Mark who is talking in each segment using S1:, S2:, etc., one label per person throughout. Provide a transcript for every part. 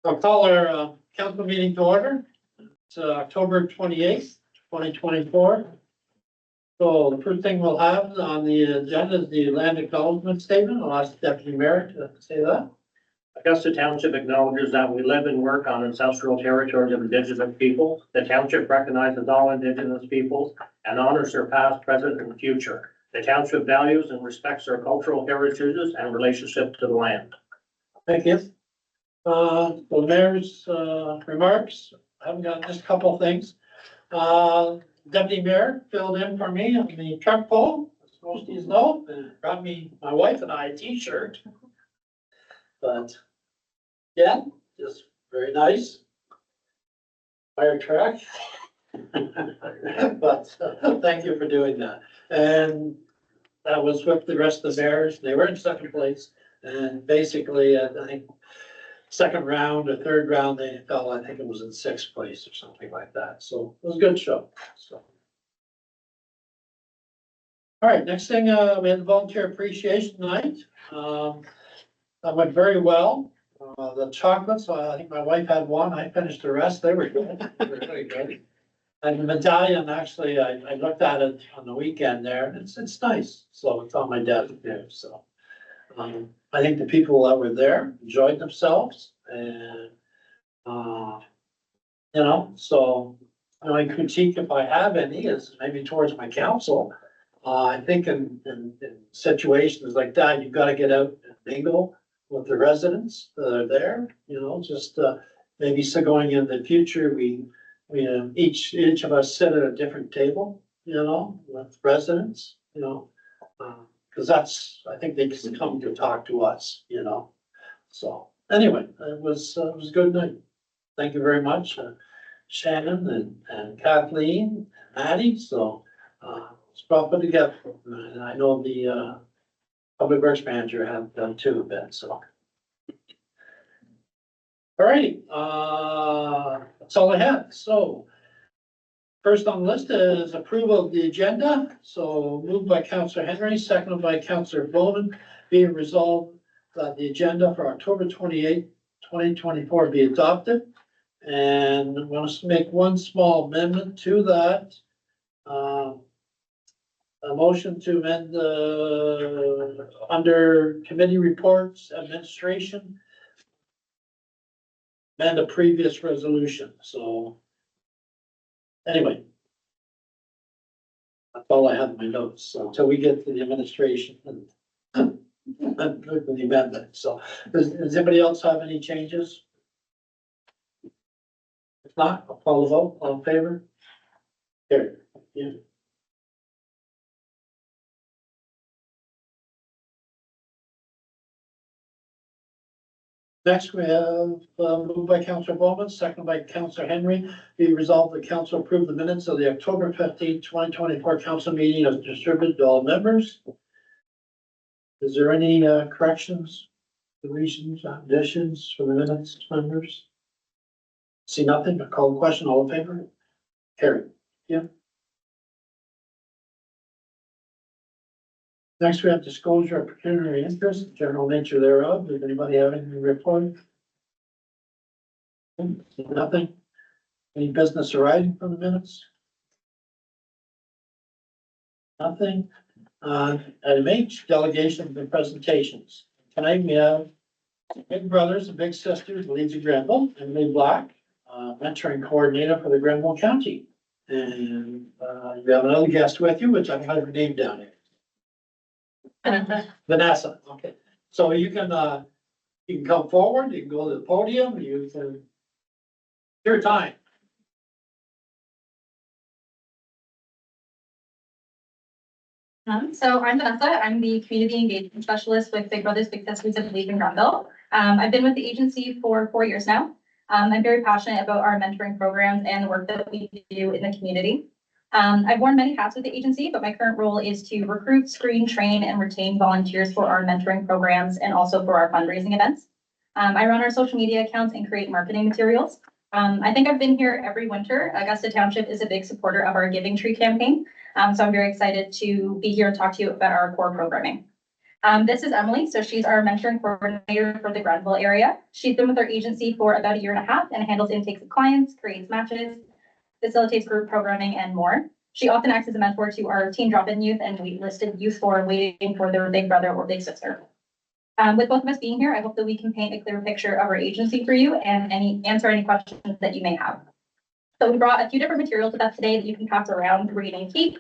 S1: I'll call our council meeting to order. It's October 28th, 2024. So the first thing we'll have on the agenda is the land acknowledgement statement. I'll ask Deputy Mayor to say that.
S2: Augusta Township acknowledges that we live and work on ancestral territories of Indigenous people. The township recognizes all Indigenous peoples and honors their past, present, and future. The township values and respects their cultural heritages and relationship to the land.
S1: Thank you. The mayor's remarks. I haven't got just a couple of things. Deputy Mayor filled in for me on the truck pull, as most of you know, and brought me, my wife and I, a t-shirt. But yeah, just very nice. Fire truck. But thank you for doing that. And that was with the rest of the mayors. They were in second place. And basically, I think second round or third round, they fell, I think it was in sixth place or something like that. So it was a good show. So. All right, next thing, we had the volunteer appreciation night. That went very well. The chocolates, I think my wife had one. I finished the rest. They were good. They were really good. And the medallion, actually, I looked at it on the weekend there, and it's nice. So it's on my desk there. So I think the people that were there enjoyed themselves, and you know, so my critique, if I have any, is maybe towards my council. I think in situations like that, you've got to get out and mingle with the residents that are there, you know, just maybe so going in the future, we each of us sit at a different table, you know, with residents, you know, because that's, I think they just come to talk to us, you know. So anyway, it was a good night. Thank you very much, Shannon and Kathleen and Maddie. So it's brought it together, and I know the Public Works Manager have done too a bit, so. All right, that's all I have. So first on the list is approval of the agenda. So moved by Councillor Henry, seconded by Councillor Bowman, be it resolved that the agenda for October 28th, 2024 be adopted. And I'm going to make one small amendment to that. A motion to amend the under committee reports administration and a previous resolution. So anyway, that's all I have in my notes. So until we get to the administration and the amendment. So does anybody else have any changes? If not, I'll call the vote. All in favor? Here. Yeah. Next, we have moved by Councillor Bowman, seconded by Councillor Henry. Be resolved the council approve the minutes of the October 15th, 2024 council meeting as distributed to all members. Is there any corrections, deletions, additions for the minutes, members? See nothing, I call the question. All in favor? Carried. Yeah. Next, we have disclosure of pecuniary interest, general nature thereof. Does anybody have any report? Nothing. Any business arising from the minutes? Nothing. Item H, delegations and presentations. Tonight we have Big Brothers and Big Sisters, Leeds of Grenville, and Emily Black, mentoring coordinator for the Grenville County. And you have another guest with you, which I have her name down here. Vanessa, okay. So you can come forward, you can go to the podium, you can, your time.
S3: So I'm Vanessa. I'm the community engagement specialist with Big Brothers Big Sisters of Leeds and Grenville. I've been with the agency for 4 years now. I'm very passionate about our mentoring programs and the work that we do in the community. I've worn many hats with the agency, but my current role is to recruit, screen, train, and retain volunteers for our mentoring programs and also for our fundraising events. I run our social media accounts and create marketing materials. I think I've been here every winter. Augusta Township is a big supporter of our Giving Tree campaign. So I'm very excited to be here and talk to you about our core programming. This is Emily, so she's our mentoring coordinator for the Grenville area. She's been with our agency for about 1.5 years and handles intakes of clients, creates matches, facilitates group programming, and more. She often acts as a mentor to our teen drop-in youth and waitlisted youth who are waiting for their big brother or big sister. With both of us being here, I hope that we can paint a clear picture of our agency for you and answer any questions that you may have. So we brought a few different materials with us today that you can pass around, read, and keep.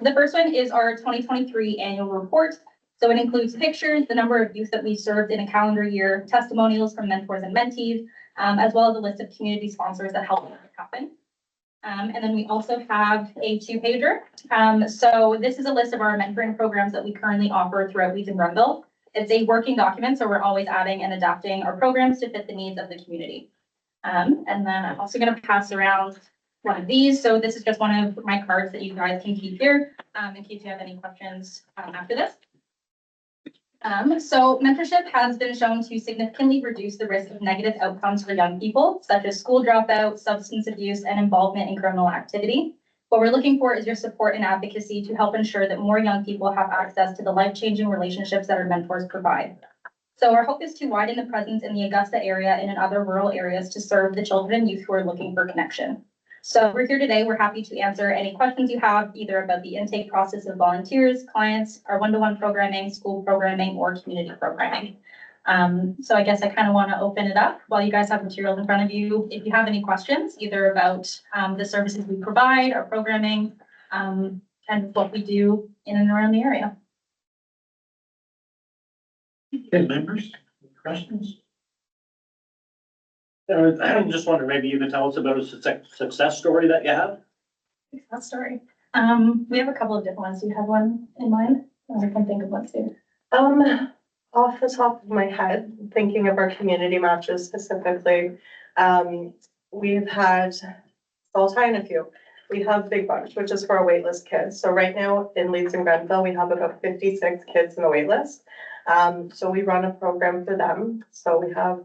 S3: The first one is our 2023 annual report. So it includes pictures, the number of youth that we served in a calendar year, testimonials from mentors and mentees, as well as a list of community sponsors that helped make it happen. And then we also have a 2-pager. So this is a list of our mentoring programs that we currently offer throughout Leeds and Grenville. It's a working document, so we're always adding and adapting our programs to fit the needs of the community. And then I'm also going to pass around one of these. So this is just one of my cards that you guys can keep here in case you have any questions after this. So mentorship has been shown to significantly reduce the risk of negative outcomes for young people, such as school dropout, substance abuse, and involvement in criminal activity. What we're looking for is your support and advocacy to help ensure that more young people have access to the life-changing relationships that our mentors provide. So our hope is to widen the presence in the Augusta area and in other rural areas to serve the children and youth who are looking for connection. So we're here today. We're happy to answer any questions you have, either about the intake process of volunteers, clients, our one-to-one programming, school programming, or community programming. So I guess I kind of want to open it up while you guys have materials in front of you. If you have any questions, either about the services we provide, our programming, and what we do in and around the area.
S1: Okay, members, questions?
S2: I just wonder, maybe you could tell us about a success story that you have?
S3: That story. We have a couple of different ones. Do you have one in mind? I can think of one too.
S4: Off the top of my head, thinking of our community matches specifically, we've had, I'll tie in a few. We have Big Bunch, which is for our waitlist kids. So right now in Leeds and Grenville, we have about 56 kids in the waitlist. So we run a program for them. So we have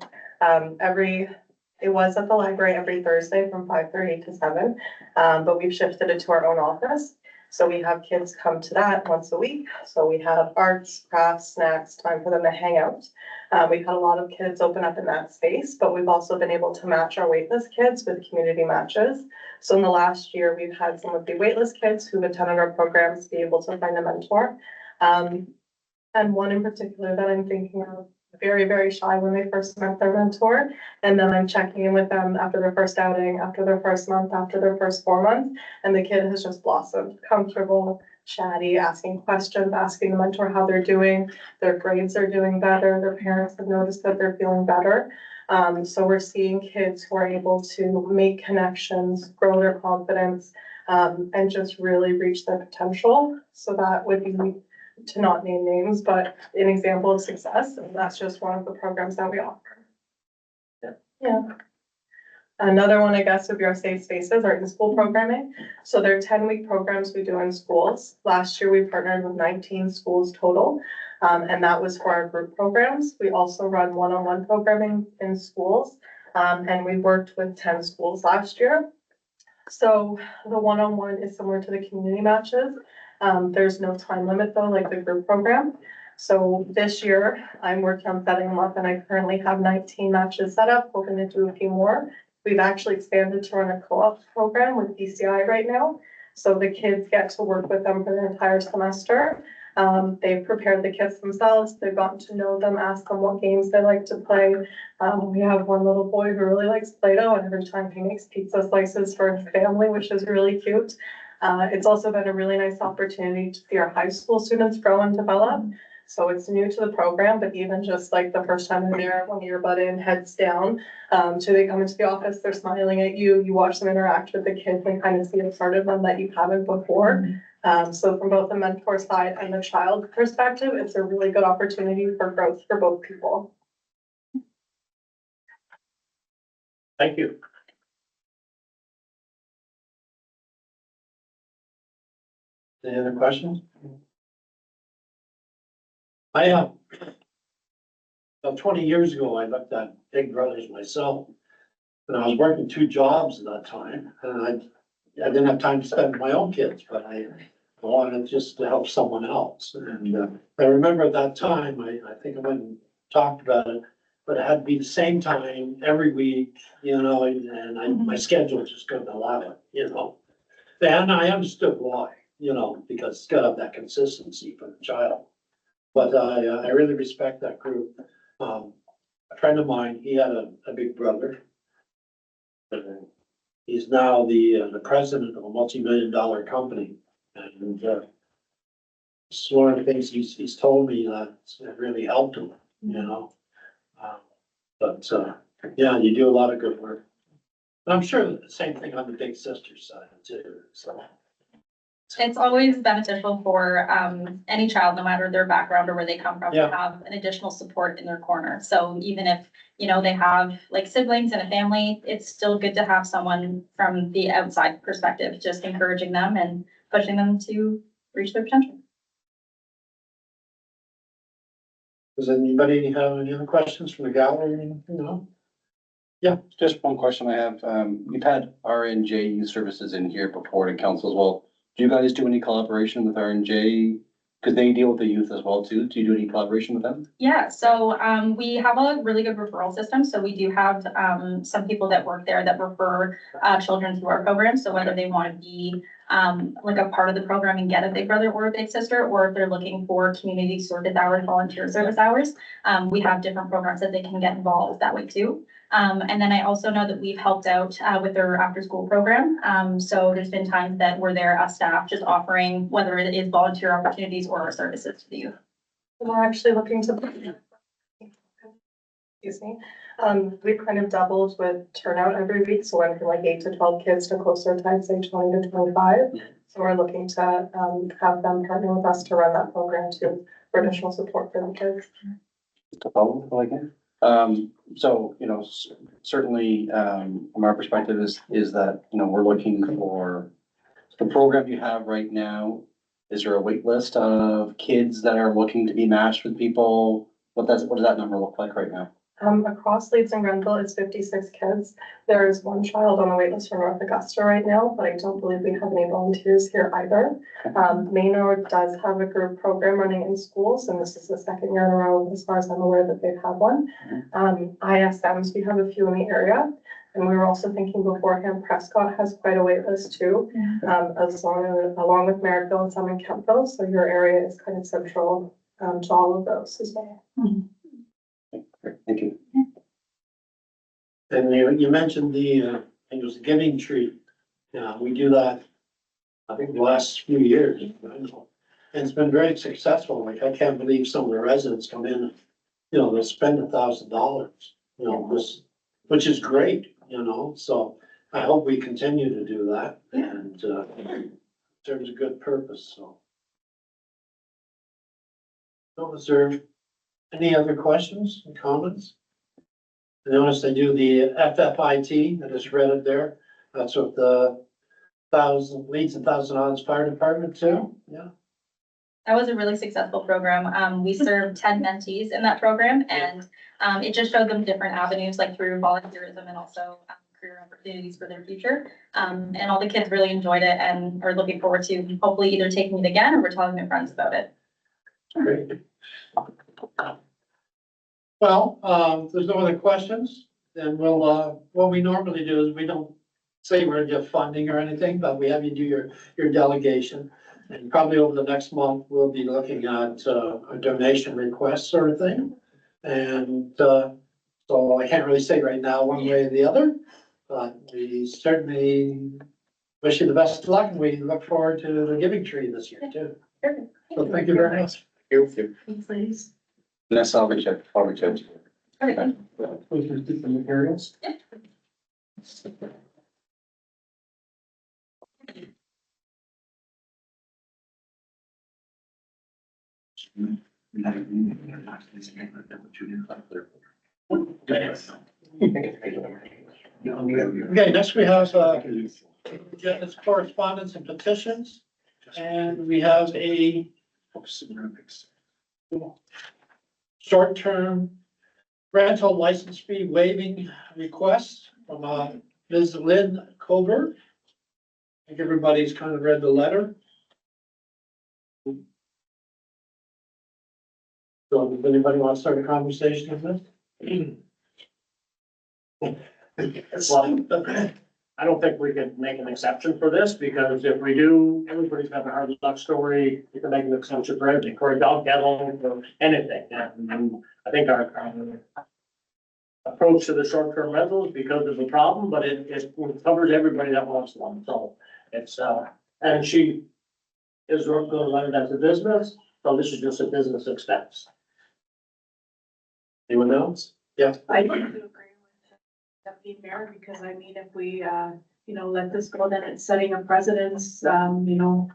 S4: it was at the library every Thursday from 5:30 to 7, but we've shifted it to our own office. So we have kids come to that once a week. So we have arts, crafts, snacks, time for them to hang out. We've had a lot of kids open up in that space, but we've also been able to match our waitlist kids with community matches. So in the last year, we've had some of the waitlist kids who've attended our programs be able to find a mentor. And one in particular that I'm thinking of, very, very shy when they first met their mentor. And then I'm checking in with them after their first outing, after their first month, after their first 4 months. And the kid has just blossomed, comfortable, chatty, asking questions, asking the mentor how they're doing. Their grades are doing better. Their parents have noticed that they're feeling better. So we're seeing kids who are able to make connections, grow their confidence, and just really reach their potential. So that would be, to not name names, but an example of success. And that's just one of the programs that we offer. Yeah. Another one, I guess, would be our Safe Spaces, our in-school programming. So they're 10-week programs we do in schools. Last year, we partnered with 19 schools total, and that was for our group programs. We also run one-on-one programming in schools, and we worked with 10 schools last year. So the one-on-one is similar to the community matches. There's no time limit though, like the group program. So this year I'm working on setting them up and I currently have 19 matches set up, hoping to do a few more. We've actually expanded to run a co-op program with DCI right now. So the kids get to work with them for the entire semester. They've prepared the kids themselves. They've gotten to know them, ask them what games they like to play. We have one little boy who really likes Play-Doh and every time he makes pizza slices for his family, which is really cute. It's also been a really nice opportunity to see our high school students grow and develop. So it's new to the program, but even just like the first time they're there, when you're butt in, heads down, so they come into the office, they're smiling at you, you watch them interact with the kids and kind of see a part of them that you haven't before. So from both the mentor side and the child perspective, it's a really good opportunity for growth for both people.
S2: Thank you.
S1: Any other questions? About 20 years ago, I looked at Big Brothers myself. And I was working 2 jobs at that time, and I didn't have time to spend with my own kids, but I I wanted just to help someone else. And I remember at that time, I think I went and talked about it, but it had to be the same time every week, you know, and my schedule just couldn't allow it, you know. And I understood why, you know, because it's got to have that consistency for the child. But I really respect that group. A friend of mine, he had a big brother. He's now the president of a multi-million-dollar company. And it's one of the things he's told me that it really helped him, you know? But yeah, you do a lot of good work. And I'm sure that the same thing on the big sister side too, so.
S3: It's always beneficial for any child, no matter their background or where they come from, to
S1: Yeah.
S3: have an additional support in their corner. So even if, you know, they have like siblings and a family, it's still good to have someone from the outside perspective, just encouraging them and pushing them to reach their potential.
S1: Does anybody have any other questions from the gallery or anything? No?
S5: Just one question I have. We've had RNJ youth services in here before to council as well. Do you guys do any collaboration with RNJ? Because they deal with the youth as well too. Do you do any collaboration with them?
S3: Yeah, so we have a really good referral system. So we do have some people that work there that refer children through our program. So whether they want to be like a part of the program and get a big brother or a big sister, or if they're looking for community service hours, volunteer service hours, we have different programs that they can get involved that way too. And then I also know that we've helped out with their after school program. So there's been times that we're there as staff just offering, whether it is volunteer opportunities or our services to the youth.
S4: We're actually looking to. Excuse me. We've kind of doubled with turnout every week, so went from like 8 to 12 kids to closer to, I'd say, 20 to 25. So we're looking to have them partner with us to run that program too, for additional support for the kids.
S5: To follow, like it. So, you know, certainly, from our perspective is that, you know, we're looking for the program you have right now. Is there a wait list of kids that are looking to be matched with people? What does that number look like right now?
S4: Across Leeds and Grenville, it's 56 kids. There is one child on the wait list for North Augusta right now, but I don't believe we have any volunteers here either. Maynard does have a group program running in schools, and this is the second year in a row, as far as I'm aware, that they've had one. ISMs, we have a few in the area. And we were also thinking beforehand, Prescott has quite a wait list too, along with Merrickville and some in Kempville. So your area is kind of central to all of those as well.
S5: Thank you.
S1: And you mentioned I think it was the Giving Tree. Yeah, we do that, I think, the last few years. And it's been very successful. Like, I can't believe some of the residents come in, you know, they'll spend $1,000, you know, which is great, you know, so I hope we continue to do that and serves a good purpose, so. So is there any other questions and comments? I noticed they do the FFIT, I just read it there. That's what the Leeds and Thousand Islands Fire Department too, yeah.
S3: That was a really successful program. We served 10 mentees in that program, and it just showed them different avenues, like through volunteerism and also career opportunities for their future. And all the kids really enjoyed it and are looking forward to hopefully either taking it again or we're telling their friends about it.
S1: Great. Well, if there's no other questions, then we'll, what we normally do is we don't say we're gonna give funding or anything, but we have you do your delegation. And probably over the next month, we'll be looking at a donation request sort of thing. And so I can't really say right now one way or the other, but we certainly wish you the best of luck and we look forward to the Giving Tree this year too.
S3: Perfect.
S1: So thank you very much.
S4: Thanks, ladies.
S5: Vanessa, I'll reach out to you.
S3: Okay.
S1: We can do the materials. Okay, next we have, it's correspondence and petitions. And we have a short-term rental license fee waiving request from, Ms. Lynn Colbert. I think everybody's kind of read the letter. So, does anybody want to start a conversation with this?
S2: Well, I don't think we can make an exception for this, because if we do, everybody's got a hard luck story, you can make an exception for everything, for a dog kennel, for anything, and I think our approach to the short-term rentals because of the problem, but it covers everybody that wants one, so it's, and she is going to run it as a business, so this is just a business expense.
S1: Anyone else? Yeah.
S6: I do agree with Deputy Mayor, because I mean, if we, let this go, then it's setting a precedence, to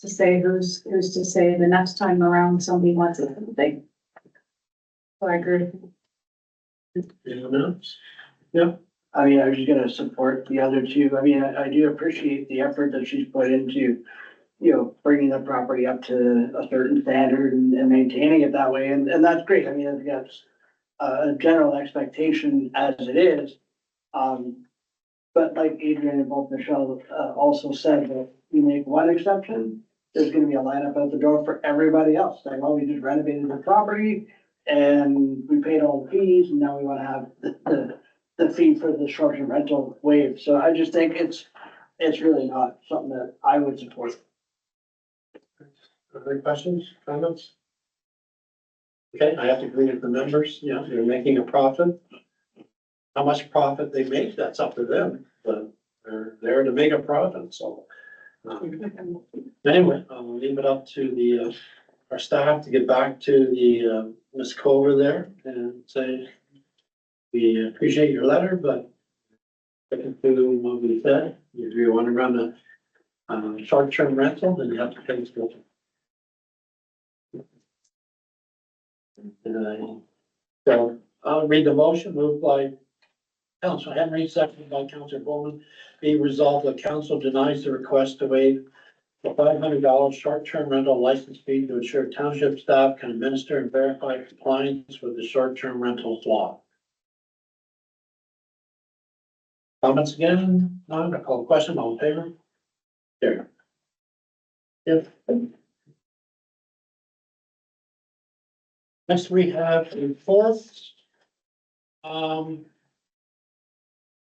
S6: say who's to say the next time around somebody wants something. So I agree.
S1: Anyone else?
S7: I mean, I was just gonna support the other two. I mean, I do appreciate the effort that she's put into, bringing the property up to a certain standard and maintaining it that way, and that's great. I mean, I think that's a general expectation as it is. But like Adrian and both Michelle, also said, that you make one exception, there's gonna be a lineup out the door for everybody else. Like, well, we just renovated the property and we paid all the fees, and now we wanna have the fee for the short-term rental waived. So I just think it's really not something that I would support.
S1: Other questions, comments? Okay, I have to agree with the members, they're making a profit. How much profit they make, that's up to them, but they're there to make a profit, so. Anyway, I'll leave it up to our staff to get back to the, Ms. Culver there and say, we appreciate your letter, but looking to what we said, if you want to run a short-term rental, then you have to pay the school. So I'll read the motion, moved by Councilor Henry, seconded by Councilor Bowman. Be resolved that council denies the request to waive the $500 short-term rental license fee to ensure township staff can administer and verify compliance with the short-term rentals law. Comments again? None, I call the question, all in favor? There. Yep. Next, we have the fourth.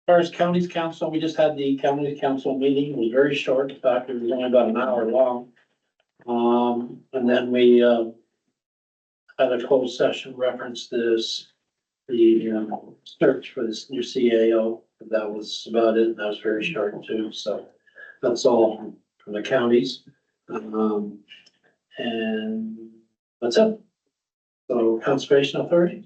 S1: First counties council, we just had the county council meeting, it was very short, in fact, it was only about an hour long. And then we, had a closed session reference this, the, search for this new CAO, that was about it, that was very short too, so that's all from the counties. And that's it. So Conservation Authority?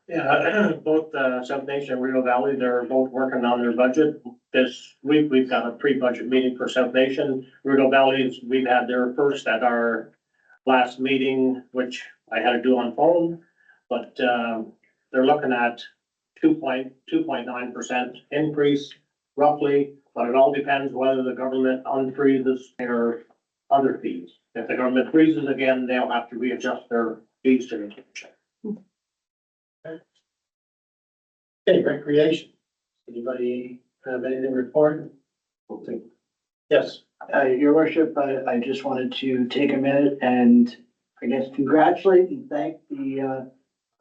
S2: Yeah, both, South Nation and Rio Valley, they're both working on their budget. This week, we've got a pre-budget meeting for South Nation. Rio Valley's, we've had their first at our last meeting, which I had to do on phone. But, they're looking at 2.9% increase roughly, but it all depends whether the government unfreezes their other fees. If the government freezes again, they'll have to readjust their fees to the township.
S1: Okay, recreation. Anybody have anything to report? Yes.
S7: Your worship, I just wanted to take a minute and I guess congratulate and thank the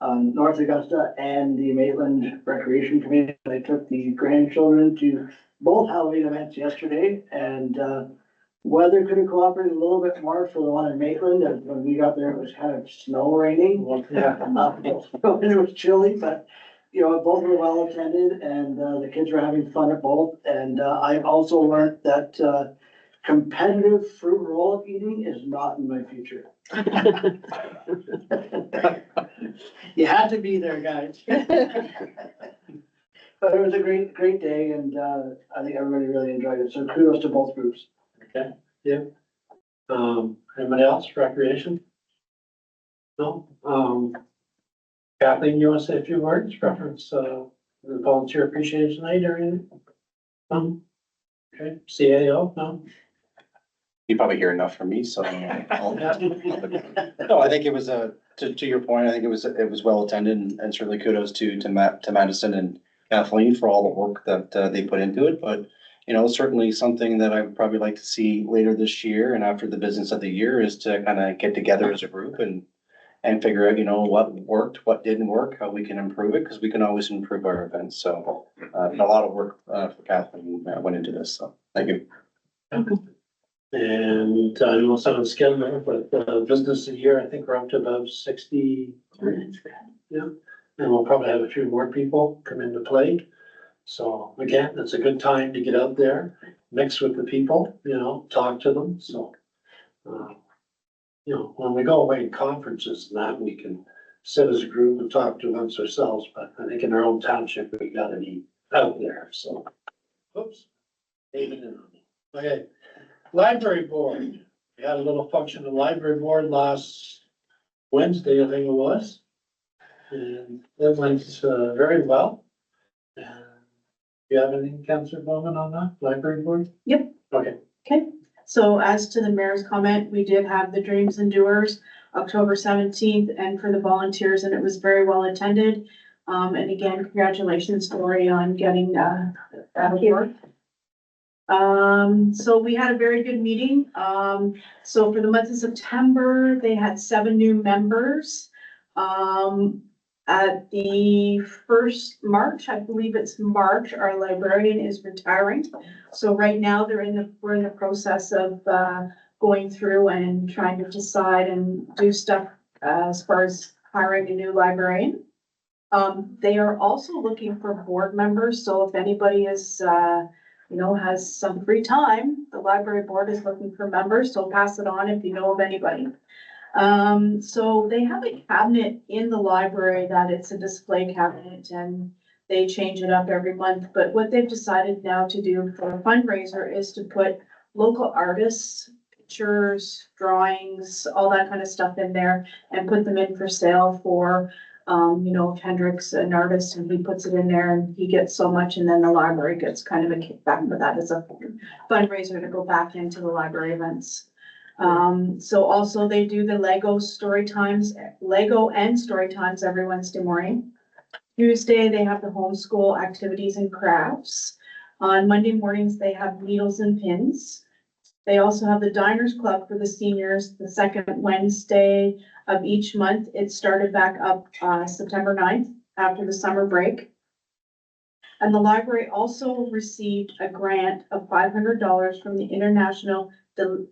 S7: North Augusta and the Maitland Recreation Committee. I took the grandchildren to both Halloween events yesterday, and weather could have cooperated a little bit more for the one in Maitland. And when we got there, it was kind of snow raining. And it was chilly, but both were well attended, and the kids were having fun at both. And I also learned that competitive fruit roll eating is not in my future. You had to be there, guys. But it was a great day, and I think everybody really enjoyed it. So kudos to both groups.
S1: Okay, yeah. Anybody else, recreation? No? Kathleen, you want to say a few words, reference, the volunteer appreciation night or anything? Okay, CAO, no?
S5: You probably hear enough from me, so. No, I think it was to your point, I think it was well attended, and certainly kudos to Madison and Kathleen for all the work that they put into it. But, you know, certainly something that I would probably like to see later this year and after the business of the year is to kind of get together as a group and figure out, you know, what worked, what didn't work, how we can improve it, because we can always improve our events. So, a lot of work, for Kathleen went into this, so thank you.
S1: And I know it's on schedule, but business of the year, I think we're up to about 60. Yeah, and we'll probably have a few more people come into play. So again, it's a good time to get out there, mix with the people, you know, talk to them, so. You know, when we go away in conferences and that, we can sit as a group and talk to amongst ourselves, but I think in our own township, we gotta be out there, so. Oops. David and me. Okay, library board. We had a little function in the library board last Wednesday, I think it was. And it went very well. And you have anything, Councillor Bowman, on that, library board?
S6: Yep.
S1: Okay,
S6: So as to the mayor's comment, we did have the Dreams and Doers October 17th and for the volunteers, and it was very well attended. And again, congratulations, Lori, on getting that award. So we had a very good meeting. So for the month of September, they had 7 new members. At the first March, I believe it's March, our librarian is retiring. So right now we're in the process of, going through and trying to decide and do stuff as far as hiring a new librarian. They are also looking for board members, so if anybody is, has some free time, the library board is looking for members, so pass it on if you know of anybody. So they have a cabinet in the library that it's a display cabinet and they change it up every month. But what they've decided now to do for a fundraiser is to put local artists, pictures, drawings, all that kind of stuff in there and put them in for sale for, if Hendricks, an artist, and he puts it in there and he gets so much and then the library gets kind of a kickback for that as a fundraiser to go back into the library events. So also they do the Lego and story times every Wednesday morning. Tuesday, they have the homeschool activities and crafts. On Monday mornings, they have needles and pins. They also have the Diners Club for the seniors, the second Wednesday of each month. It started back up, September 9th after the summer break. And the library also received a grant of $500 from the International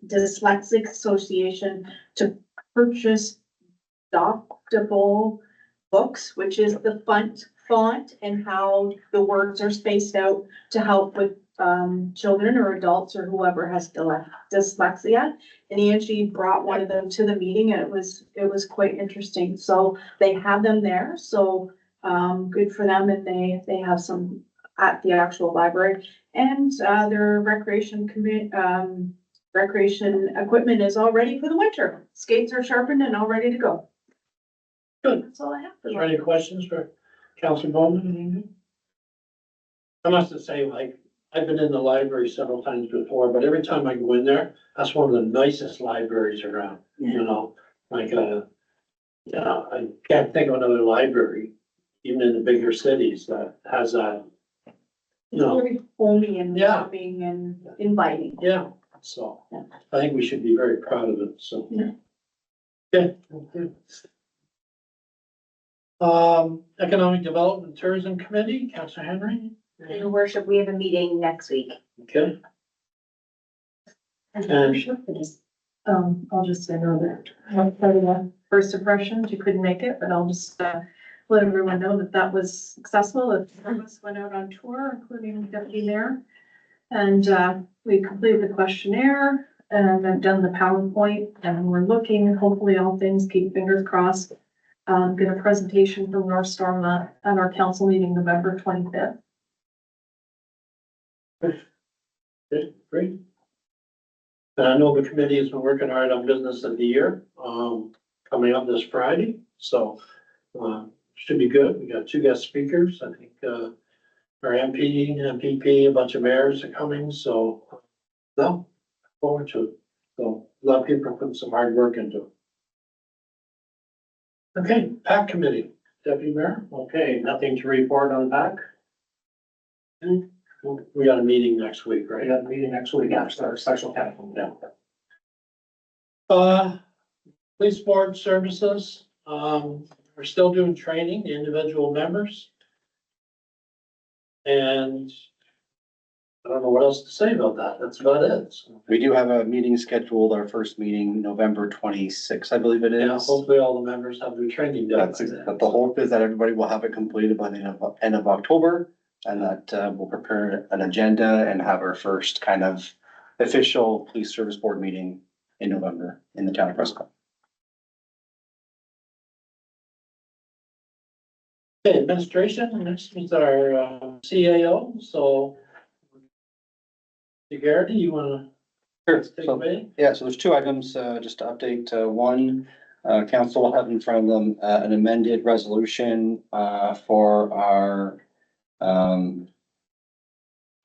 S6: Dyslexic Association to purchase adoptable books, which is the font and how the words are spaced out to help with children or adults or whoever has dyslexia. And Angie brought one of them to the meeting and it was quite interesting. So they have them there. So good for them, and they have some at the actual library, and their recreation equipment is all ready for the winter. Skates are sharpened and all ready to go.
S1: Good.
S6: That's all I have for
S1: is there any questions for Councillor Bowman? I must say, like, I've been in the library several times before, but every time I go in there, that's one of the nicest libraries around, you know? Like, I can't think of another library, even in the bigger cities, that has that, you know,
S6: Very homey and
S1: Yeah.
S6: loving and inviting.
S1: yeah, so I think we should be very proud of it, so.
S6: Yeah.
S1: Okay. Economic Development and Tourism Committee, Councillor Henry,
S8: Your worship, we have a meeting next week.
S1: okay?
S9: I'll just say that, part of the first impressions, you couldn't make it, but I'll just, let everyone know that that was successful. The three of us went out on tour, including the deputy mayor. And, we completed the questionnaire and I've done the PowerPoint and we're looking, hopefully all things, keep fingers crossed. Get a presentation from North Star at our council meeting, November 25th.
S1: Good, great. And I know the committee has been working hard on business of the year, coming up this Friday, so, should be good. We got 2 guest speakers. I think, our MP, MPP, a bunch of mayors are coming, so, no, forward to it. So, a lot of people are putting some hard work into it. Okay, PAC committee, Deputy Mayor.
S2: Okay, nothing to report on back.
S1: We got a meeting next week,
S2: We
S1: right?
S2: got a meeting next week after our special capital.
S1: Police board services, we're still doing training, the individual members. And I don't know what else to say about that. That's about it. So,
S5: We do have a meeting scheduled, our first meeting, November 26th, I believe it
S1: yeah,
S5: is.
S1: hopefully all the members have their training done.
S5: That's, but the hope is that everybody will have it completed by the end of October, and that, we'll prepare an agenda and have our first kind of official police service board meeting in November in the town of Prescott.
S1: Okay, administration, next is our CAO, so. Garrity, you wanna
S5: Sure.
S1: take
S5: So,
S1: away?
S5: yeah, so there's two items, just to update. One, council will have in front of them, an amended resolution, for our,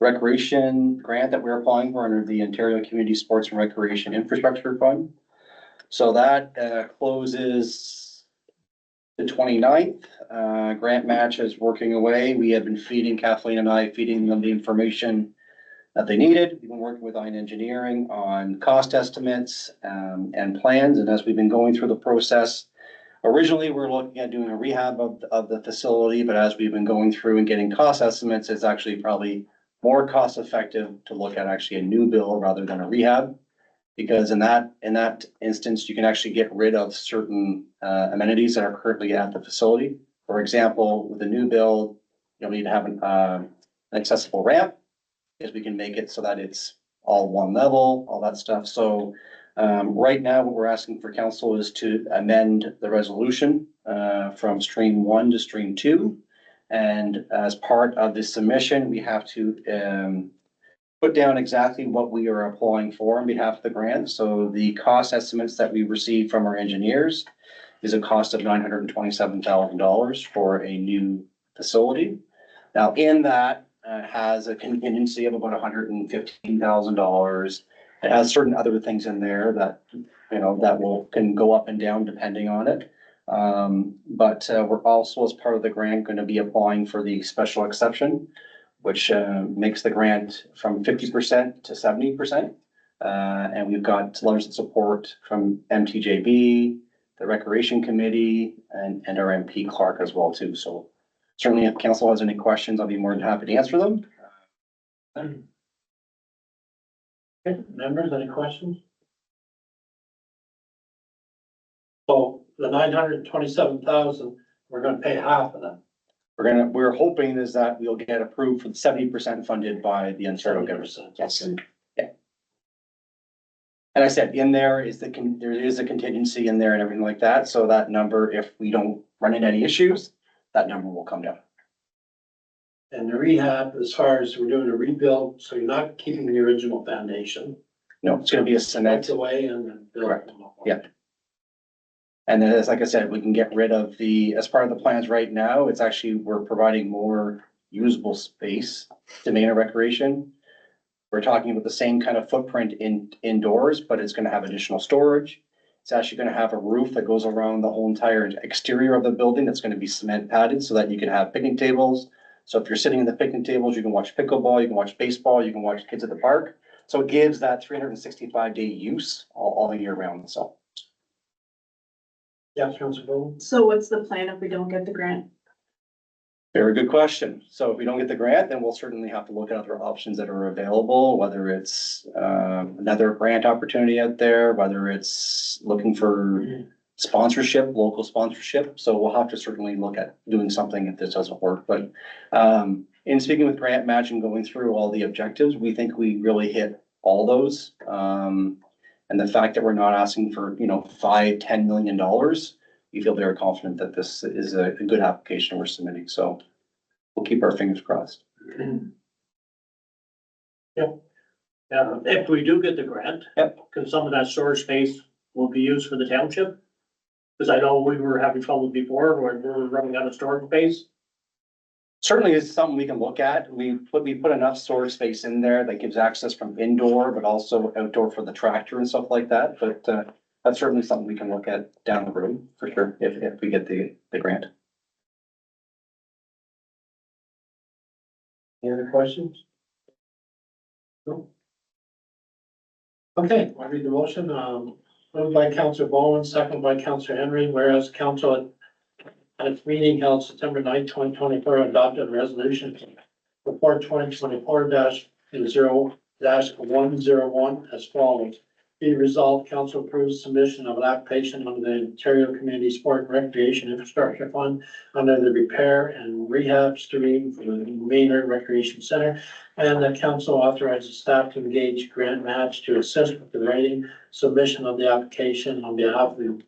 S5: recreation grant that we're applying for under the Ontario Community Sports and Recreation Infrastructure Fund. So that, closes the 29th. Grant match is working away. We have been Kathleen and I feeding them the information that they needed. We've been working with Iron Engineering on cost estimates, and plans, and as we've been going through the process, originally, we're looking at doing a rehab of the facility, but as we've been going through and getting cost estimates, it's actually probably more cost effective to look at actually a new build rather than a rehab. Because in that instance, you can actually get rid of certain, amenities that are currently at the facility. For example, with a new build, you'll need to have an accessible ramp, because we can make it so that it's all one level, all that stuff. So, right now, what we're asking for council is to amend the resolution, from stream 1 to stream 2. And as part of the submission, we have to, put down exactly what we are applying for on behalf of the grant. So the cost estimates that we received from our engineers is a cost of $927,000 for a new facility. Now, in that, has a contingency of about $115,000. It has certain other things in there that, that can go up and down depending on it. But we're also, as part of the grant, going to be applying for the special exception, which makes the grant from 50% to 70%. And we've got letters of support from MTJB, the Recreation Committee, and our MP Clark as well too. So certainly if council has any questions, I'll be more than happy to answer them.
S1: Okay, members, any questions? So the 927,000, we're gonna pay half of them.
S5: We're hoping is that we'll get approved for the 70% funded by the Ontario government.
S1: 70%.
S5: Yes. Yeah. And I said, in there is there is a contingency in there and everything like that, so that number, if we don't run into any issues, that number will come down.
S1: And the rehab, as far as we're doing a rebuild, so you're not keeping the original foundation.
S5: No, it's gonna be a
S1: Cement
S5: cement,
S1: away and then build.
S5: Correct.
S1: them up.
S5: Yeah. and then, as like I said, we can get rid of as part of the plans right now, it's actually, we're providing more usable space to main recreation. We're talking about the same kind of footprint indoors, but it's gonna have additional storage. It's actually gonna have a roof that goes around the whole entire exterior of the building that's gonna be cement padded so that you can have picnic tables. So if you're sitting in the picnic tables, you can watch pickleball, you can watch baseball, you can watch kids at the park. So it gives that 365-day use all year round, so.
S1: Yeah, Councilor Bowen?
S6: So what's the plan if we don't get the grant?
S5: Very good question. So if we don't get the grant, then we'll certainly have to look at other options that are available, whether it's another grant opportunity out there, whether it's looking for sponsorship, local sponsorship. So we'll have to certainly look at doing something if this doesn't work. But in speaking with grant match and going through all the objectives, we think we really hit all those. And the fact that we're not asking for, $5-10 million, we feel very confident that this is a good application we're submitting, so we'll keep our fingers crossed.
S2: If we do get the grant.
S5: Yep.
S2: Can some of that storage space will be used for the township? Cause I know we were having trouble before, where we were running out of storage space.
S5: Certainly is something we can look at. We put enough storage space in there that gives access from indoor, but also outdoor for the tractor and stuff like that, but that's certainly something we can look at down the road, for sure, if we get the grant.
S1: Any other questions? Okay, I read the motion, moved by Councillor Bowman, second by Councillor Henry, whereas council at its meeting held September 9th, 2024, adopted a resolution report 2024-0-101 as follows. Be resolved, council approves submission of an application under the Ontario Community Sport and Recreation Infrastructure Fund under the repair and rehab stream for the Maynard Recreation Center, and the council authorizes staff to engage grant match to assist with the writing submission of the application on behalf of the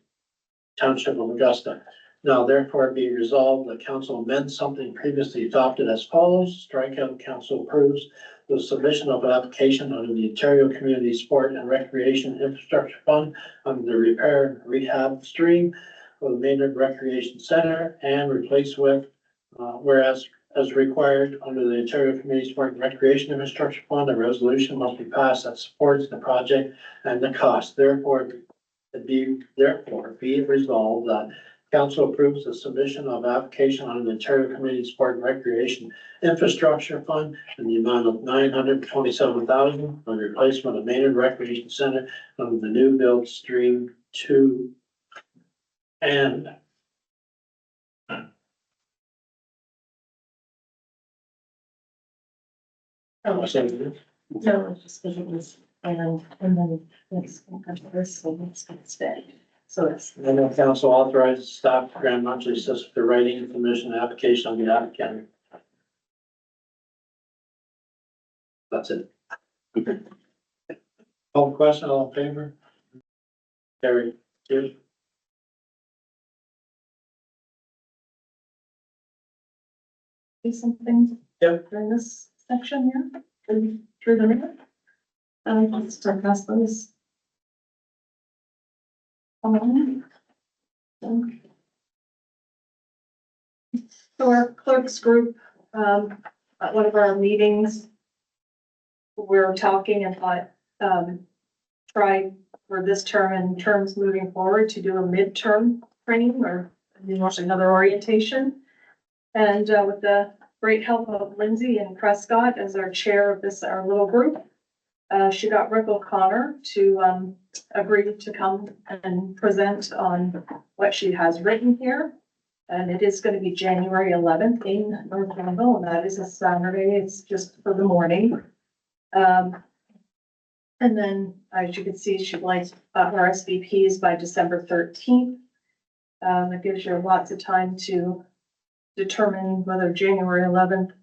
S1: Township of Augusta. Now therefore be resolved, the council amends something previously adopted as follows. Strikeout, council approves the submission of an application under the Ontario Community Sport and Recreation Infrastructure Fund under the repair and rehab stream for the Maynard Recreation Center and replace with, whereas as required under the Ontario Community Sport and Recreation Infrastructure Fund, a resolution must be passed that supports the project and the cost. Therefore be it resolved that council approves the submission of application on the Ontario Community Sport and Recreation Infrastructure Fund in the amount of $927,000 on replacement of Maynard Recreation Center under the new build stream 2 and
S9: No, it's just because it was, and then it's this, so it's fit. So it's,
S1: then the council authorizes staff to grant monthly assist with the writing and submission application on the applicant. That's it. Call the question, all in favor? Carried. Two.
S9: do something.
S1: Yep.
S9: During this section here, through the minute. Let's start past those. So our clerks group, at one of our meetings, we were talking and thought, try for this term and terms moving forward to do a midterm training or another orientation. And with the great help of Lindsay and Prescott as our chair of this, our little group, she got Rick O'Connor to agree to come and present on what she has written here. And it is going to be January 11th in North Granville, and that is a Saturday. It's just for the morning. And then, as you can see, she'd like RSVPs by December 13th. That gives you lots of time to determine whether January 11th,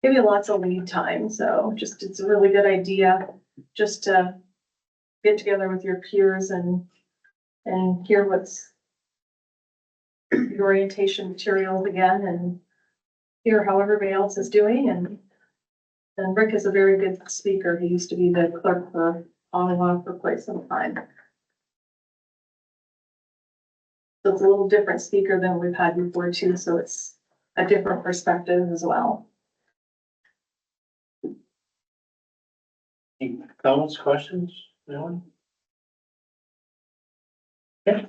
S9: give you lots of lead time. So just, it's a really good idea just to get together with your peers and hear what's the orientation materials again and hear how everybody else is doing. And Rick is a very good speaker. He used to be the clerk for Ottawa for quite some time. So it's a little different speaker than we've had before too. So it's a different perspective as well.
S1: Any comments, questions? Anyone? Yeah.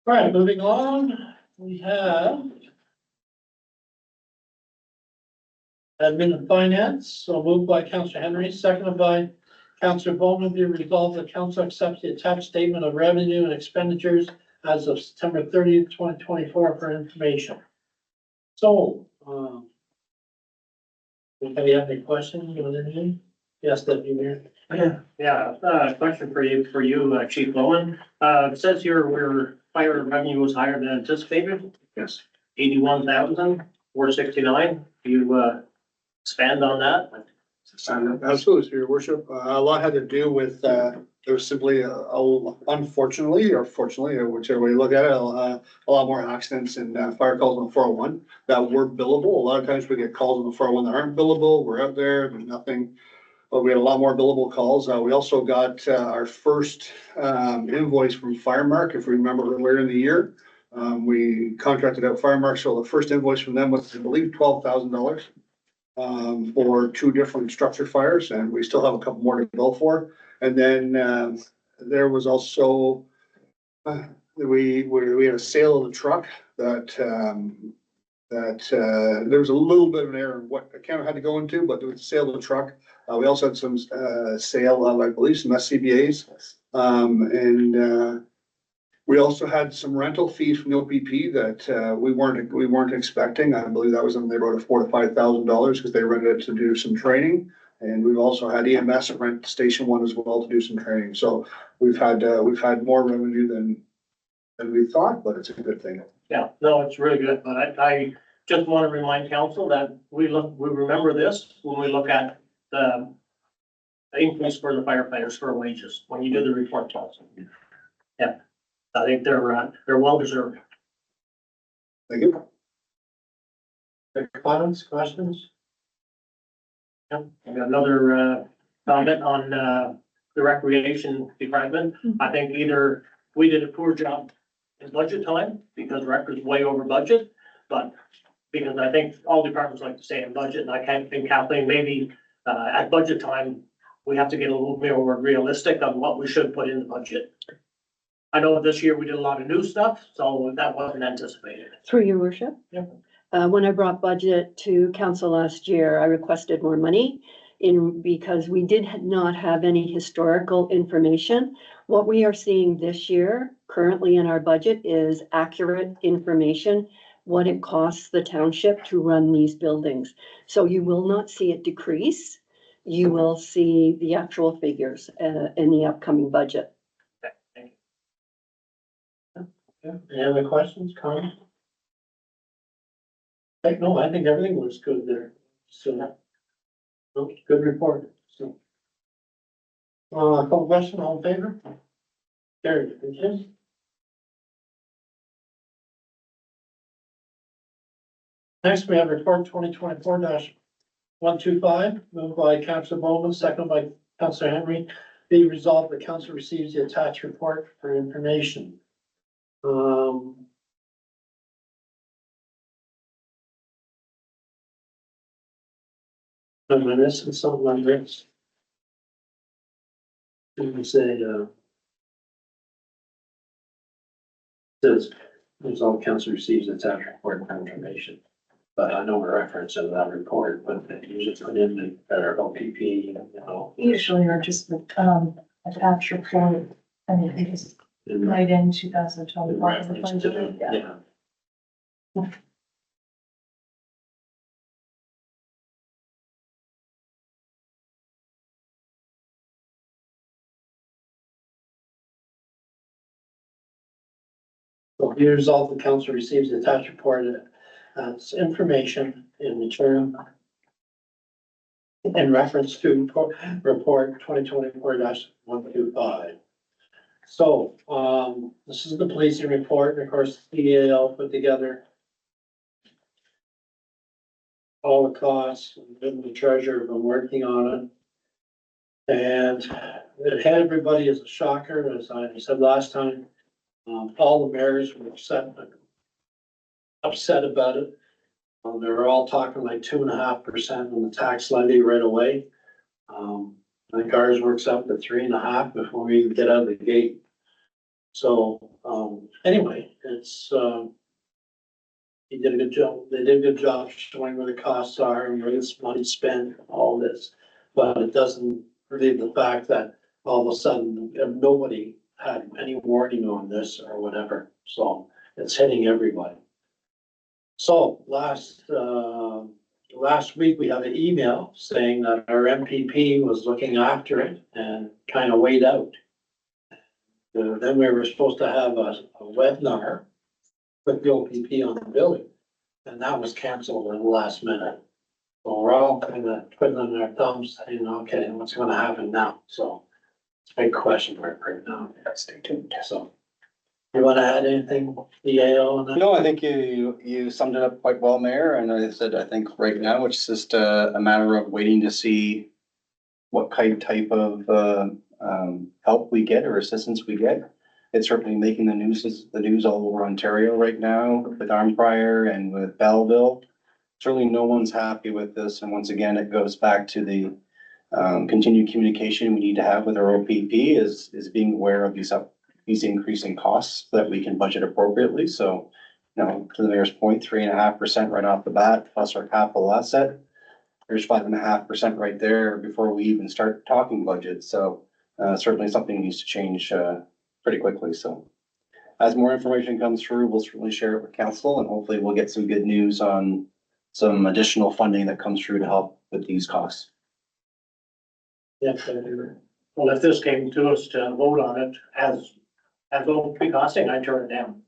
S1: All right, moving on, we have admin and finance, so moved by Councillor Henry, seconded by Councillor Bowman, be resolved that council accepts the attached statement of revenue and expenditures as of September 30th, 2024 for information. So, anybody have any questions or anything? Yes, Deputy Mayor.
S2: Yeah, question for you, Chief Lowen. It says here where fire revenue was higher than anticipated.
S10: Yes.
S2: 81,469. Do you expand on that?
S10: Absolutely, Your Worship. A lot had to do with, there was simply, unfortunately, or fortunately, or whichever way you look at it, a lot more accidents and fire calls on 401 that were billable. A lot of times we get calls on the 401 that aren't billable. We're out there, there's nothing. But we had a lot more billable calls. We also got our first invoice from Firemark, if we remember earlier in the year. We contracted out Firemark, so the first invoice from them was, I believe, $12,000. for two different structure fires, and we still have a couple more to go for. And then, there was also, we had a sale of the truck that, there was a little bit of an error in what account it had to go into, but there was a sale of the truck. We also had some, sale of, I believe, some SCBA's. We also had some rental fees from the OPP that, we weren't expecting. I believe that was in the neighborhood of $4,000 to $5,000 because they rented it to do some training. And we've also had EMS rent Station 1 as well to do some training. So we've had more revenue than we thought, but it's a good thing.
S2: Yeah, no, it's really good, but I just want to remind council that we remember this when we look at the increase for the firefighters for wages, when you do the report to us. Yeah, I think they're well deserved.
S10: Thank you.
S1: Any comments, questions?
S2: Yeah, I got another, comment on, the recreation department. I think either we did a poor job in budget time because rec was way over budget, but because I think all departments like to stay in budget, and I can't think Kathleen, maybe, at budget time, we have to get a little bit more realistic on what we should put in the budget. I know this year we did a lot of new stuff, so that wasn't anticipated.
S11: Through your worship.
S2: Yep.
S11: When I brought budget to council last year, I requested more money because we did not have any historical information. What we are seeing this year, currently in our budget, is accurate information, what it costs the township to run these buildings. So you will not see it decrease. You will see the actual figures in the upcoming budget.
S2: Thank you.
S1: Any other questions, comments? No, I think everything was good there. So, good report, so. Couple questions, all in favor? Carried, thank you. Next, we have report 2024-125, moved by Councilor Bowman, second by Councilor Henry. Be resolved, the council receives the attached report for information. I'm missing something on this. Didn't say, says, resolved council receives attached report for information. But I know a reference in that report, but they usually put in the, OPP, you know.
S9: Usually are just, attached report, I mean, it is right in 2025.
S1: Reference to the, yeah. So be resolved, the council receives the attached report as information in return in reference to report 2024-125. So, this is the policing report, and of course, EAL put together all the costs, and the treasurer have been working on it. And it had everybody as a shocker, as I said last time. All the mayors were upset about it. They were all talking like 2.5% on the tax levy right away. I think ours works up to 3.5 before we even get out of the gate. So, anyway, it's, he did a good job. They did a good job showing where the costs are and where this money's spent, all this. But it doesn't relieve the fact that all of a sudden, nobody had any warning on this or whatever. So it's hitting everybody. So last week, we had an email saying that our MPP was looking after it and kind of weighed out. Then we were supposed to have a webinar with the OPP on the building, and that was canceled at the last minute. So we're all kind of twiddling our thumbs, saying, okay, what's gonna happen now? So it's a big question mark right now. Stay tuned. So you wanna add anything, EAO, on that?
S5: No, I think you summed it up quite well, Mayor, and I said, I think right now it's just a matter of waiting to see what type of help we get or assistance we get. It's certainly making the news all over Ontario right now with Arnprior and with Belleville. certainly no one's happy with this. And once again, it goes back to the continued communication we need to have with our OPP is being aware of these increasing costs so that we can budget appropriately. So, you know, to the mayor's point, 3.5% right off the bat, plus our capital asset. There's 5.5% right there before we even start talking budget. So certainly something needs to change pretty quickly. So as more information comes through, we'll certainly share it with council, and hopefully we'll get some good news on some additional funding that comes through to help with these costs.
S2: Yeah, well, if this came to us to vote on it as OP costing, I'd turn it down.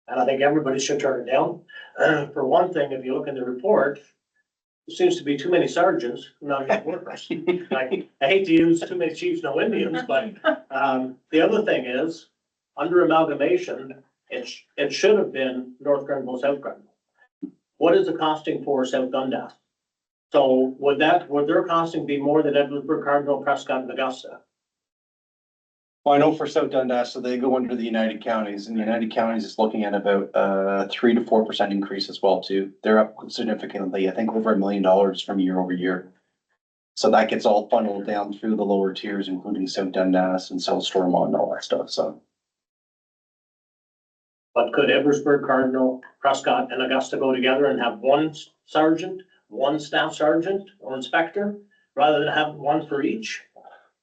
S2: And I think everybody should turn it down. For one thing, if you look in the report, there seems to be too many sergeants, not enough workers. I hate to use too many chiefs, no Indians, but, the other thing is, under amalgamation, it should have been North Grenville, South Grenville. What is the costing for South Dundas? So would their costing be more than Edwardsburg, Cardinal, Prescott, and Augusta?
S5: Well, I know for South Dundas, so they go under the United Counties, and the United Counties is looking at about 3 to 4% increase as well too. They're up significantly, I think over $1 million from year over year. So that gets all funneled down through the lower tiers, including South Dundas and South Stormont and all that stuff, so.
S2: But could Edwardsburg, Cardinal, Prescott, and Augusta go together and have one sergeant, one staff sergeant or inspector, rather than have one for each?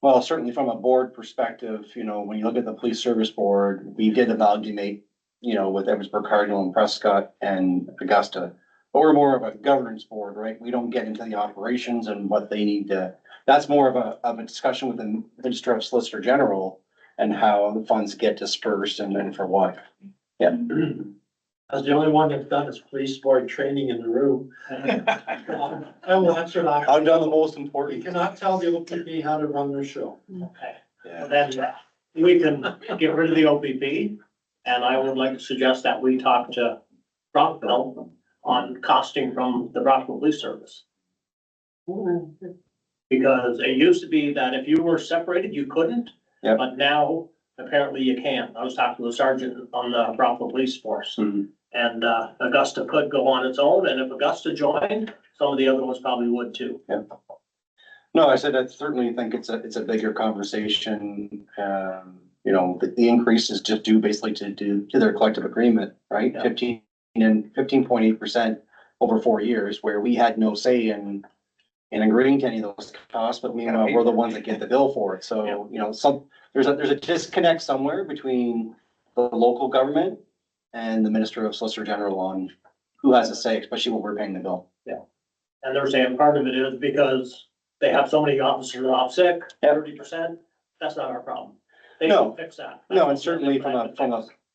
S5: Well, certainly from a board perspective, you know, when you look at the police service board, we did amalgamate, you know, with Edwardsburg, Cardinal and Prescott and Augusta. But we're more of a governance board, right? We don't get into the operations and what they need to, that's more of a discussion with the Minister of Solicitor General and how the funds get dispersed and then for what. Yeah.
S1: As the only one that's done is police board training in the room. I will answer that.
S5: I've done the most
S1: You
S5: important.
S1: cannot tell the OPP how to run their show.
S2: Okay.
S5: Yeah.
S2: Then we can get rid of the OPP, and I would like to suggest that we talk to Brockville on costing from the Brockville Police Service. Because it used to be that if you were separated, you couldn't.
S5: Yep.
S2: But now apparently you can. I was talking to a sergeant on the Brockville Police Force.
S5: Mhm.
S2: And Augusta could go on its own, and if Augusta joined, some of the other ones probably would too.
S5: No, I said, I certainly think it's a bigger conversation. You know, the increase is just due basically to their collective agreement, right?
S2: Yeah.
S5: 15.8% over 4 years, where we had no say in agreeing to any of those costs, but meanwhile, we're the ones that get the bill for it. So, you know, there's a disconnect somewhere between the local government and the Minister of Solicitor General on who has a say, especially when we're paying the bill.
S2: And they're saying part of it is because they have so many officers off sick, 30%. That's not our problem. They
S5: No.
S2: can fix that.
S5: No, and certainly from a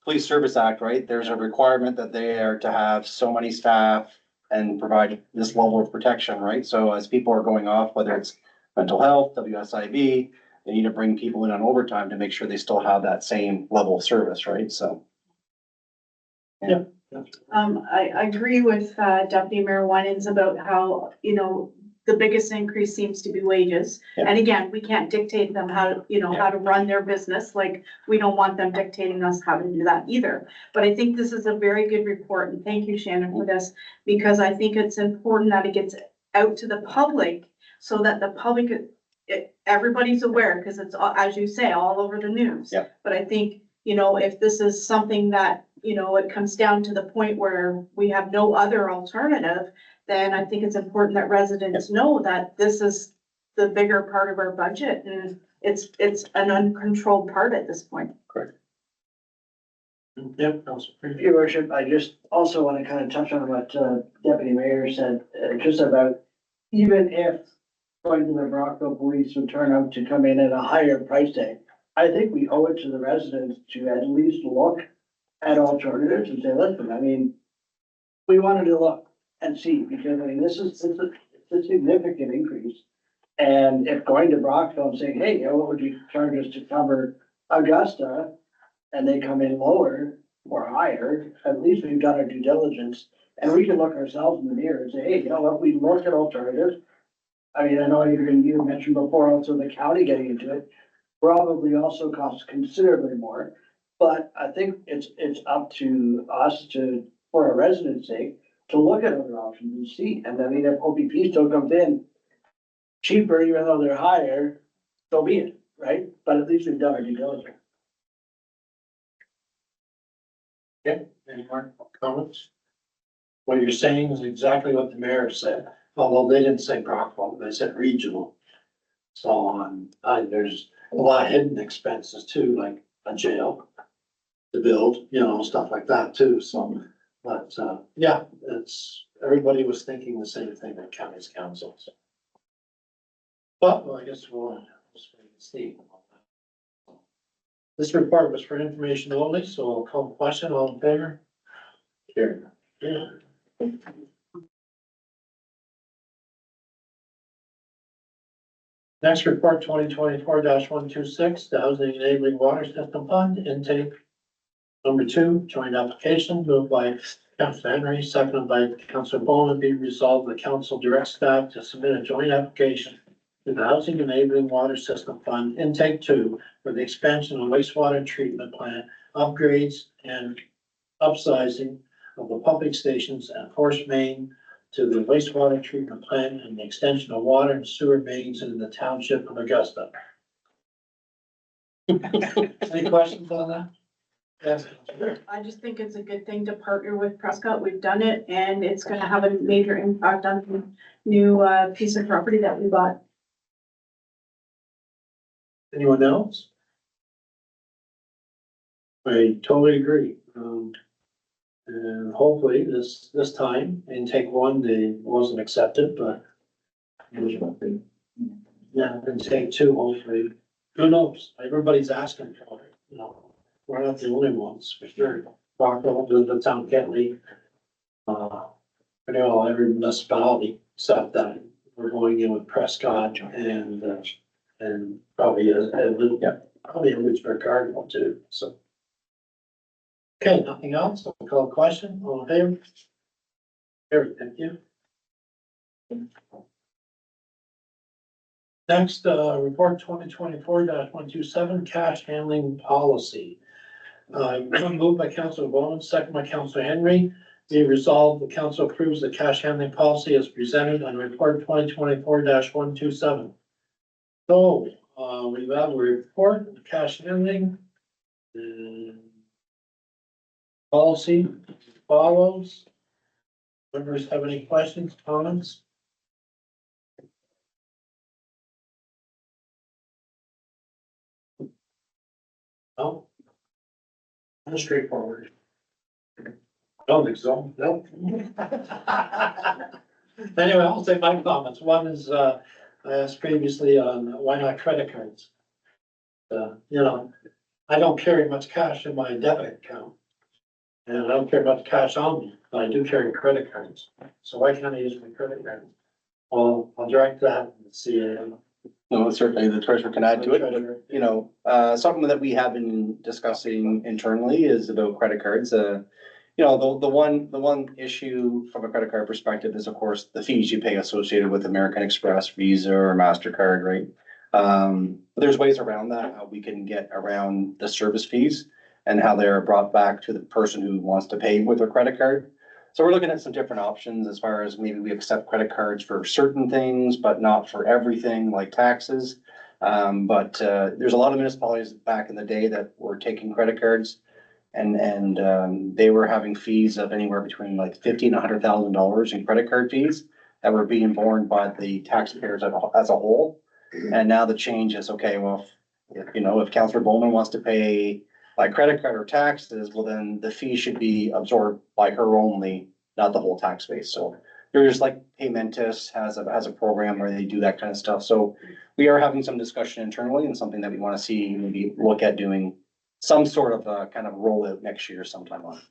S5: Police Service Act, right, there's a requirement that they are to have so many staff and provide this level of protection, right? So as people are going off, whether it's mental health, WSIB, they need to bring people in on overtime to make sure they still have that same level of service, right? So.
S6: I agree with Deputy Mayor Winans about how, you know, the biggest increase seems to be wages.
S5: Yeah.
S6: And again, we can't dictate them how to, you know, how to run their business, like, we don't want them dictating us how to do that either. But I think this is a very good report, and thank you, Shannon, for this, because I think it's important that it gets out to the public so that the public, everybody's aware, because it's, as you say, all over the news.
S5: Yeah.
S6: But I think, you know, if this is something that, you know, it comes down to the point where we have no other alternative, then I think it's important that residents know that this is the bigger part of our budget, and it's an uncontrolled part at this point.
S2: Yep, that was pretty
S7: Your worship, I just also want to kind of touch on what Deputy Mayor said, just about even if going to the Brockville Police would turn out to come in at a higher price tag, I think we owe it to the residents to at least look at alternatives and say, listen, I mean, we wanted to look and see, because I mean, it's a significant increase. And if going to Brockville and saying, hey, you know, what would you charge us to cover Augusta? And they come in lower or higher, at least we've done our due diligence. And we can look ourselves in the mirror and say, hey, you know what, we looked at alternatives. I mean, I know you mentioned before also the county getting into it, probably also costs considerably more. But I think it's up to us to, for our residents' sake, to look at other options and see, and I mean, if OPP still comes in cheaper, even though they're higher, so be it, right? But at least we've done our due diligence.
S1: Any more comments? What you're saying is exactly what the mayor said, although they didn't say Brockville, they said regional. So there's a lot of hidden expenses too, like a jail to build, stuff like that too, so. But, yeah, everybody was thinking the same thing at county's councils. But, well, I guess we'll just wait and see. This report was for information only, so I'll call the question, all in favor? Carried. Yeah. Next report, 2024-126, the Housing Enabling Water System Fund intake. Number 2, joint application moved by Councilor Henry, seconded by Councilor Bowman, be resolved, the council directs staff to submit a joint application to the Housing Enabling Water System Fund intake 2 for the expansion of wastewater treatment plant upgrades and upsizing of the pumping stations and force main to the wastewater treatment plant and the extension of water and sewer mains in the township of Augusta. Any questions on that? Yes.
S6: I just think it's a good thing to partner with Prescott. We've done it and it's gonna have a major impact on the new, piece of property that we bought.
S1: Anyone else? I totally agree. And hopefully this time, intake 1, they wasn't accepted, but. Yeah, intake 2, hopefully, who knows? Everybody's asking for it, We're not the only ones, for sure. Rockville, the town Kentley. Every municipality, except that we're going in with Prescott and probably probably a Richburg Cardinal too, so. Okay, nothing else? I'll call a question. All in favor? Carried, thank you. Next, report 2024-127, cash handling policy. Moved by Councilor Bowman, second by Councilor Henry. Be resolved, the council approves the cash handling policy as presented on report 2024-127. So, we have a report, of cash handling. Policy follows. Members have any questions, comments? No? Kind of straightforward. I don't think so, no. Anyway, I'll say my comments. One is, I asked previously on why not credit cards? I don't carry much cash in my debit account. And I don't carry much cash on me, but I do carry credit cards. So why can't I use my credit card? Well, I'll direct that and see.
S5: No, certainly the treasurer can add to it, but, something that we have been discussing internally is about credit cards. The one issue from a credit card perspective is, of course, the fees you pay associated with American Express, Visa, or MasterCard, right? But there's ways around that, how we can get around the service fees and how they're brought back to the person who wants to pay with their credit card. So we're looking at some different options as far as maybe we accept credit cards for certain things, but not for everything like taxes. But there's a lot of municipalities back in the day that were taking credit cards and they were having fees of anywhere between like $50,000 and $100,000 in credit card fees that were being borne by the taxpayers as a whole. And now the change is, okay, well, if Councilor Bowman wants to pay by credit card or taxes, well, then the fee should be absorbed by her only, not the whole tax base. So there's like Paymentus has a program where they do that kind of stuff. So we are having some discussion internally and something that we want to see, maybe look at doing some sort of a kind of rollout next year sometime on.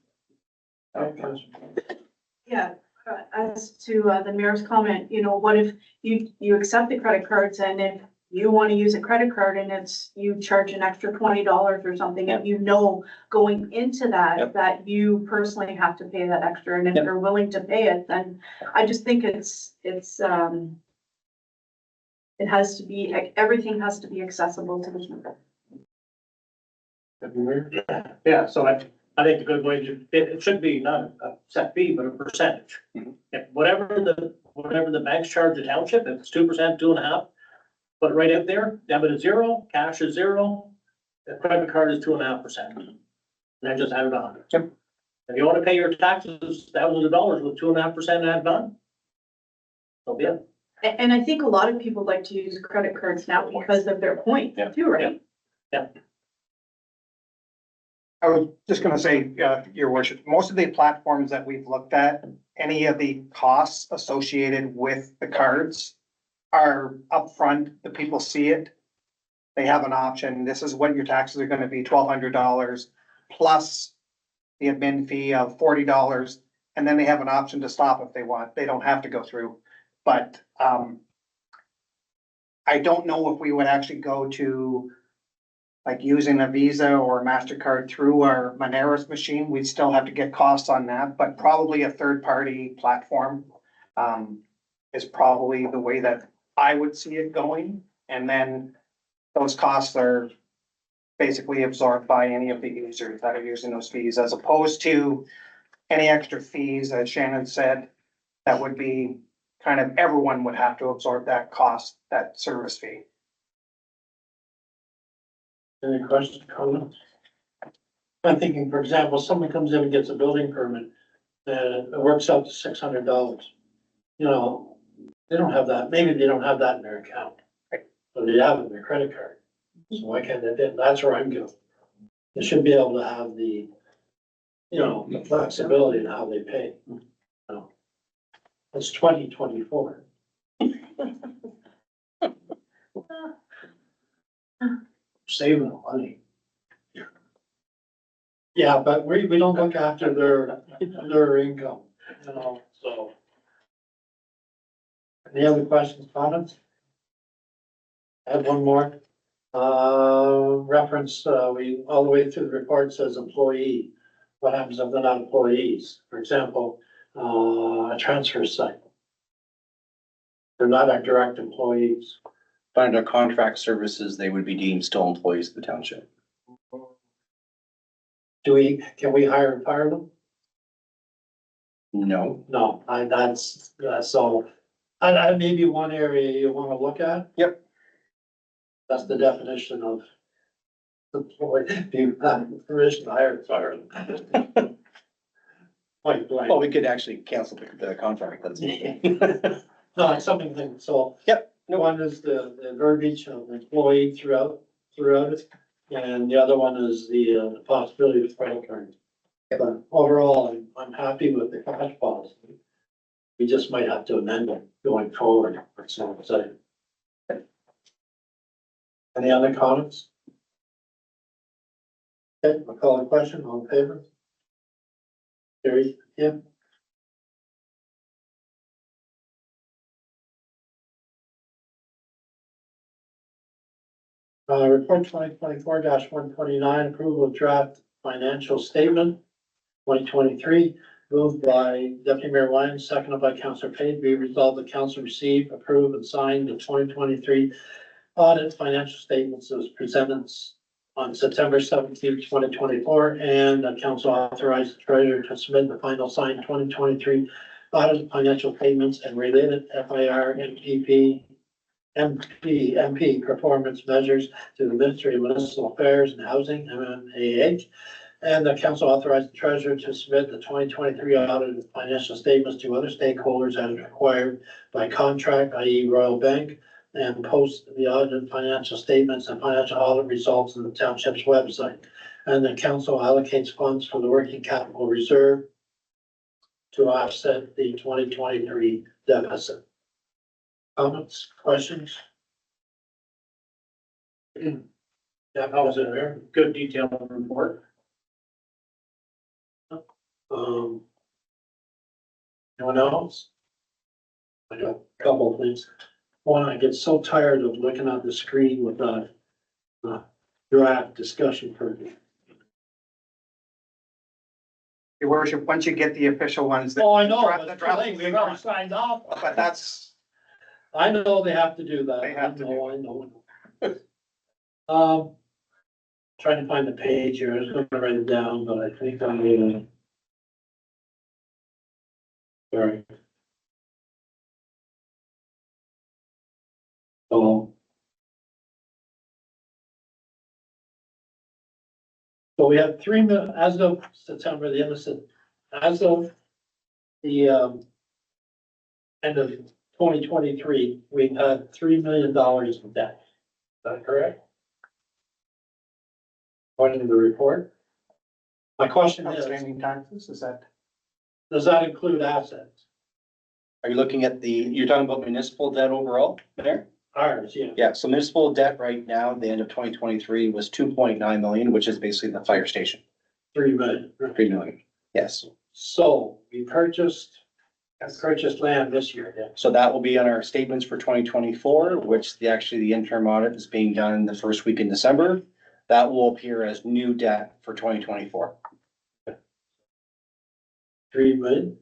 S6: Yeah, as to the mayor's comment, what if you accept the credit cards and if you want to use a credit card and you charge an extra $20 or something,
S5: Yep.
S6: and going into that,
S5: Yep.
S6: that you personally have to pay that extra, and if
S5: Yep.
S6: you're willing to pay it, then I just think it has to be, everything has to be accessible to the people.
S2: Yeah, so I think the good way to, it should be not a set fee, but a percentage.
S5: Mhm.
S2: If whatever the banks charge the township, if it's 2%, 2.5, put it right out there, debit is 0, cash is 0, the credit card is 2.5%. And then just add it on.
S5: Yep.
S2: If you wanna pay your taxes thousands of dollars with 2.5% add on, so be it.
S6: And I think a lot of people like to use credit cards now because of their points
S5: Yeah.
S6: too, right?
S12: I was just gonna say, your worship, most of the platforms that we've looked at, any of the costs associated with the cards are upfront, the people see it. They have an option, this is what your taxes are gonna be, $1,200 plus the admin fee of $40, and then they have an option to stop if they want, they don't have to go through. But, I don't know if we would actually go to like using a Visa or a MasterCard through our Moneris machine, we'd still have to get costs on that, but probably a third-party platform is probably the way that I would see it going. And then those costs are basically absorbed by any of the users that are using those fees, as opposed to any extra fees, as Shannon said, that would be kind of, everyone would have to absorb that cost, that service fee.
S1: Any questions, comments? I'm thinking, for example, someone comes in and gets a building permit, and it works out to $600. You know, they don't have that, maybe they don't have that in their account, but they have it in their credit card. So why can't they, that's where I'm going. They should be able to have the, you know, the flexibility in how they pay. You know, it's 2024. Saving the money. Yeah, but we don't look after their income, you know, so. Any other questions, comments? I have one more. Reference, we, all the way through the report says employee. What happens if they're not employees? For example, a transfer site. They're not our direct employees.
S5: But under contract services, they would be deemed still employees of the township.
S1: Can we hire and fire them?
S5: No,
S1: No, that's so, I maybe one area you wanna look at.
S5: Yep.
S1: That's the definition of employee, you have permission to hire and fire them. Point blank.
S5: well, we could actually cancel the contract, that's.
S1: No, it's something, so.
S5: Yep.
S1: One is the verbiage of employee throughout it, and the other one is the possibility of credit card. But overall, I'm happy with the cash policy. We just might have to amend it going forward, for some say. Any other comments? Okay, I'll call the question, all in favor? Carrie, yeah. Report 2024-129, approval of draft financial statement 2023, moved by Deputy Mayor Wyans, seconded by Councillor Payne. Be resolved the council receive, approve, and sign the 2023 audit financial statements as presented on September 17, 2024, and the council authorized the treasurer to submit the final signed 2023 audit financial statements and related FIR, MP performance measures to the Ministry of Municipal Affairs and Housing, MMAH. And the council authorized the treasurer to submit the 2023 audited financial statements to other stakeholders as required by contract, i.e. Royal Bank, and post the audited financial statements and financial audit results on the township's website. And the council allocates funds for the working capital reserve to offset the 2023 deficit. Comments, questions?
S2: That was a very good detailed report.
S1: Anyone else? I got a couple of things. One, I get so tired of looking at the screen with a draft discussion for me.
S12: Your worship, once you get the official ones.
S1: Oh, I know,
S12: the
S1: but
S12: draft
S1: it's too late. We've already signed off.
S12: But that's,
S1: I know they have to do that.
S12: They have to do
S1: I know. Trying to find the page here, I was gonna write it down, but I think I'm gonna. Sorry. Oh. So we have as of September, the end of as of the, end of 2023, we had $3 million in debt. Is that correct? According to the report. My question is,
S12: Outstanding taxes, is that?
S1: does that include assets?
S5: Are you looking at you're talking about municipal debt overall there?
S1: Ours, yeah.
S5: Yeah, so municipal debt right now, the end of 2023 was 2.9 million, which is basically the fire station,
S1: 3 million.
S5: 3 million. Yes,
S1: So we purchased land this year, yeah.
S5: so that will be on our statements for 2024, which the interim audit is being done the first week in December. That will appear as new debt for 2024.
S1: 3 million.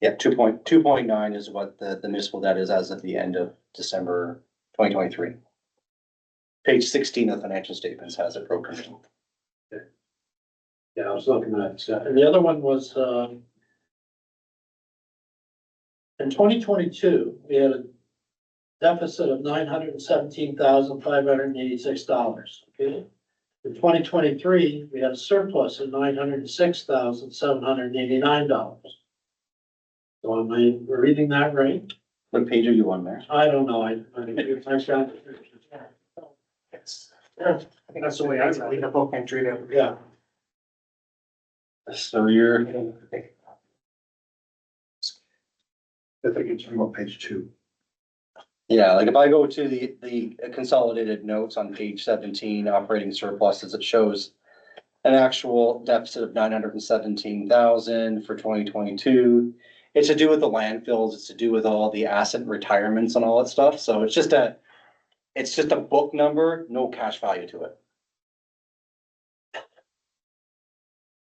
S5: Yeah, 2.9 is what the municipal debt is as of the end of December 2023. Page 16 of financial statements has it broken.
S1: Yeah, I was looking at, and the other one was, in 2022, we had a deficit of $917,586, okay? In 2023, we had a surplus of $906,789. So am I reading that right?
S5: What page are you on there?
S1: I don't know, I found it.
S12: I think that's the way I read the book entry there.
S1: Yeah.
S5: So you're,
S10: I think it's on page 2.
S5: yeah, like if I go to the consolidated notes on page 17, operating surpluses, it shows an actual deficit of 917,000 for 2022. It's to do with the landfills, it's to do with all the asset retirements and all that stuff, so it's just a book number, no cash value to it.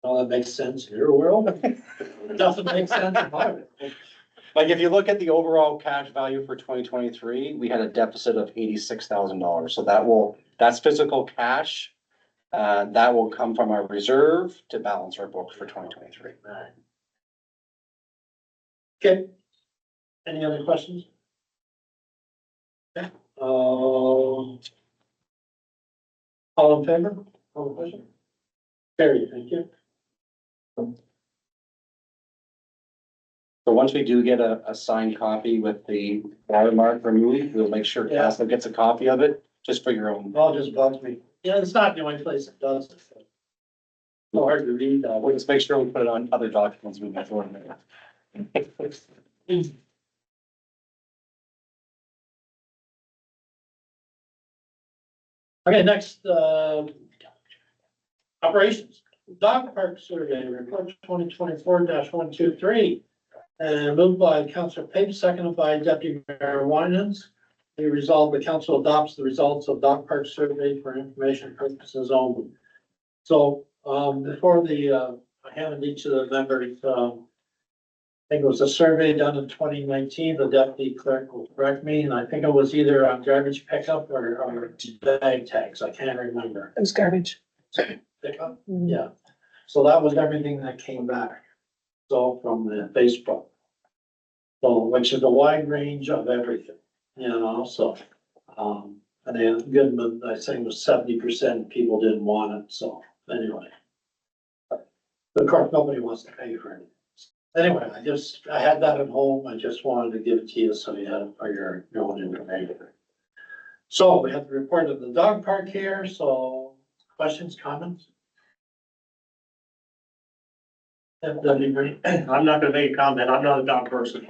S1: Well, that makes sense in your world. It doesn't make sense in mine.
S5: Like, if you look at the overall cash value for 2023, we had a deficit of $86,000, so that's physical cash. That will come from our reserve to balance our books for 2023.
S1: Okay. Any other questions? Okay. All in favor? All in question? Carry, thank you.
S5: So once we do get a signed copy with the watermark removed, we'll make sure
S1: Yeah.
S5: Castle gets a copy of it, just for your own.
S1: All just bugs me. Yeah, it's not the only place it does it. So hard to read.
S5: We'll just make sure we put it on other documents moving forward.
S1: Okay, next, operations. Dog park survey report 2024-123. And moved by Councillor Page, seconded by Deputy Mayor Winans. We resolve the council adopts the results of dog park survey for information purposes only. So, before I handed each of the members, I think it was a survey done in 2019, the deputy clerk will correct me, and I think it was either on garbage pickup or bag tags, I can't remember.
S6: It was garbage.
S1: Pickup, yeah. So that was everything that came back. So from the Facebook. So, which is a wide range of everything, so, and then Goodman, I think was 70% people didn't want it, so anyway. The car company wants to pay for it. Anyway, I had that at home, I just wanted to give it to you so you had it for your own information. So we have the report of the dog park here, so questions, comments? That'd be great.
S2: I'm not gonna make a comment, I'm not a dog person.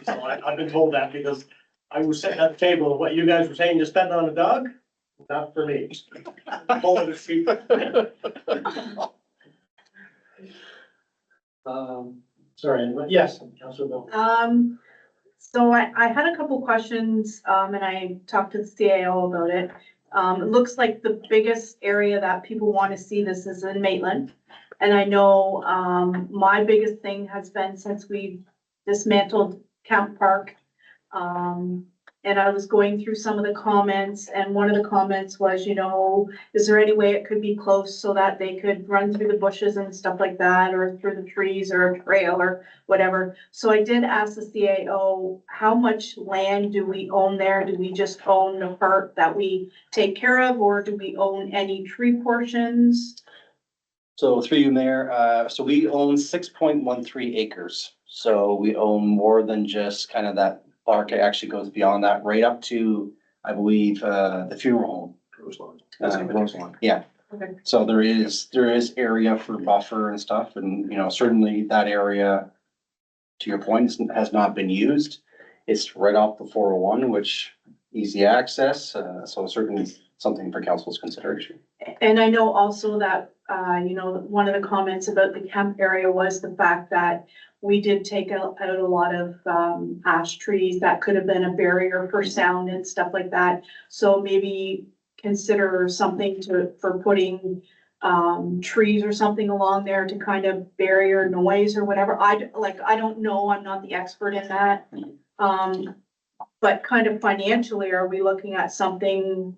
S2: So I've been told that because I was sitting at the table, what you guys were saying you spend on a dog? Not for me. Only the sheep.
S1: Sorry, but yes, Councilor Bill.
S6: So I had a couple questions, and I talked to the CAO about it. It looks like the biggest area that people want to see this is in Maitland. And I know, my biggest thing has been since we dismantled Camp Park, And I was going through some of the comments, and one of the comments was, you know, is there any way it could be close so that they could run through the bushes and stuff like that, or through the trees or a trail or whatever? So I did ask the CAO, how much land do we own there? Do we just own the part that we take care of, or do we own any tree portions?
S5: So through you, Mayor, so we own 6.13 acres. So we own more than just kind of that park. It actually goes beyond that, right up to, I believe, the funeral home. Roselawn, yeah.
S6: Okay.
S5: So there is area for buffer and stuff, and, you know, certainly that area, to your point, has not been used. It's right off the 401, which easy access, so certainly something for council's consideration.
S6: And I know also that, you know, one of the comments about the camp area was the fact that we did take out a lot of, ash trees that could have been a barrier for sound and stuff like that. So maybe consider something for putting, trees or something along there to kind of barrier noise or whatever. I don't know, I'm not the expert in that. But kind of financially, are we looking at something?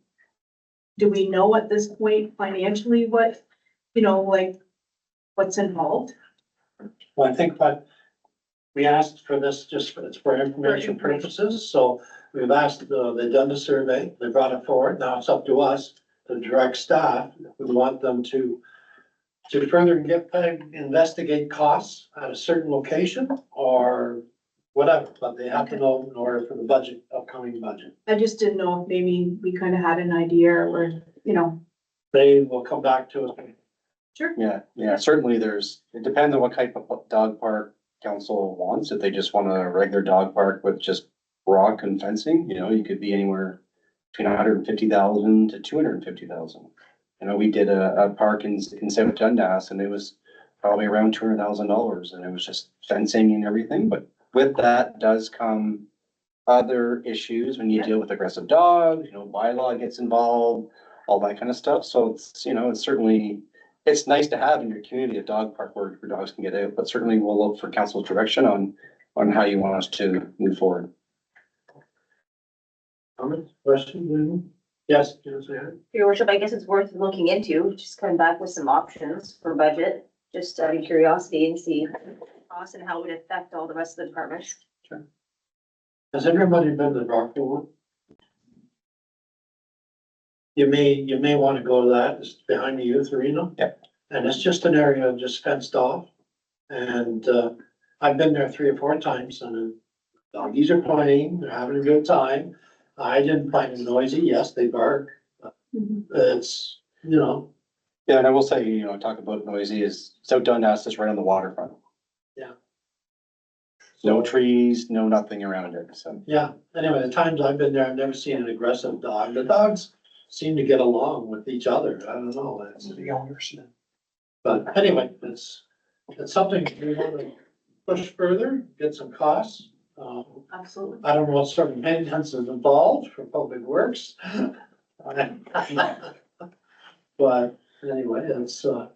S6: Do we know at this point financially what, you know, like, what's involved?
S1: Well, I think that we asked for this it's for information purposes, so we've asked, they've done the survey, they brought it forward, now it's up to us to direct staff. We want them to further investigate costs at a certain location or whatever, but they have to know in order for the upcoming budget.
S6: I just didn't know if maybe we kind of had an idea or, you know.
S1: They will come back to us.
S5: Yeah, certainly it depends on what type of dog park council wants. If they just want a regular dog park with just rock and fencing, you know, you could be anywhere between 150,000 to 250,000. You know, we did a park in South Dundas, and it was probably around $200,000, and it was just fencing and everything. But with that does come other issues when you deal with aggressive dogs, you know, bylaw gets involved, all that kind of stuff. So it's, you know, it's nice to have in your community a dog park where dogs can get out, but certainly we'll look for council's direction on how you want us to move forward.
S1: Comments, questions? Yes, yes, yeah.
S8: Your worship, I guess it's worth looking into, just coming back with some options for budget, just out of curiosity and see costs and how it would affect all the rest of the departments.
S1: Has everybody been to the Rockpool? You may want to go to that, it's behind the youth arena.
S5: Yep.
S1: And it's just an area just fenced off. And, I've been there 3 or 4 times, and the doggies are playing, they're having a good time. I didn't find it noisy, yes, they bark. It's, you know.
S5: Yeah, and I will say, you know, talk about noisy is South Dundas is right on the waterfront.
S1: Yeah.
S5: No trees, no nothing around it, so.
S1: Yeah, anyway, the times I've been there, I've never seen an aggressive dog. The dogs seem to get along with each other. I don't know, that's the owners. But anyway, it's something we want to push further, get some costs.
S6: Absolutely.
S1: I don't know what sort of maintenance is involved for public works. But anyway, it's, so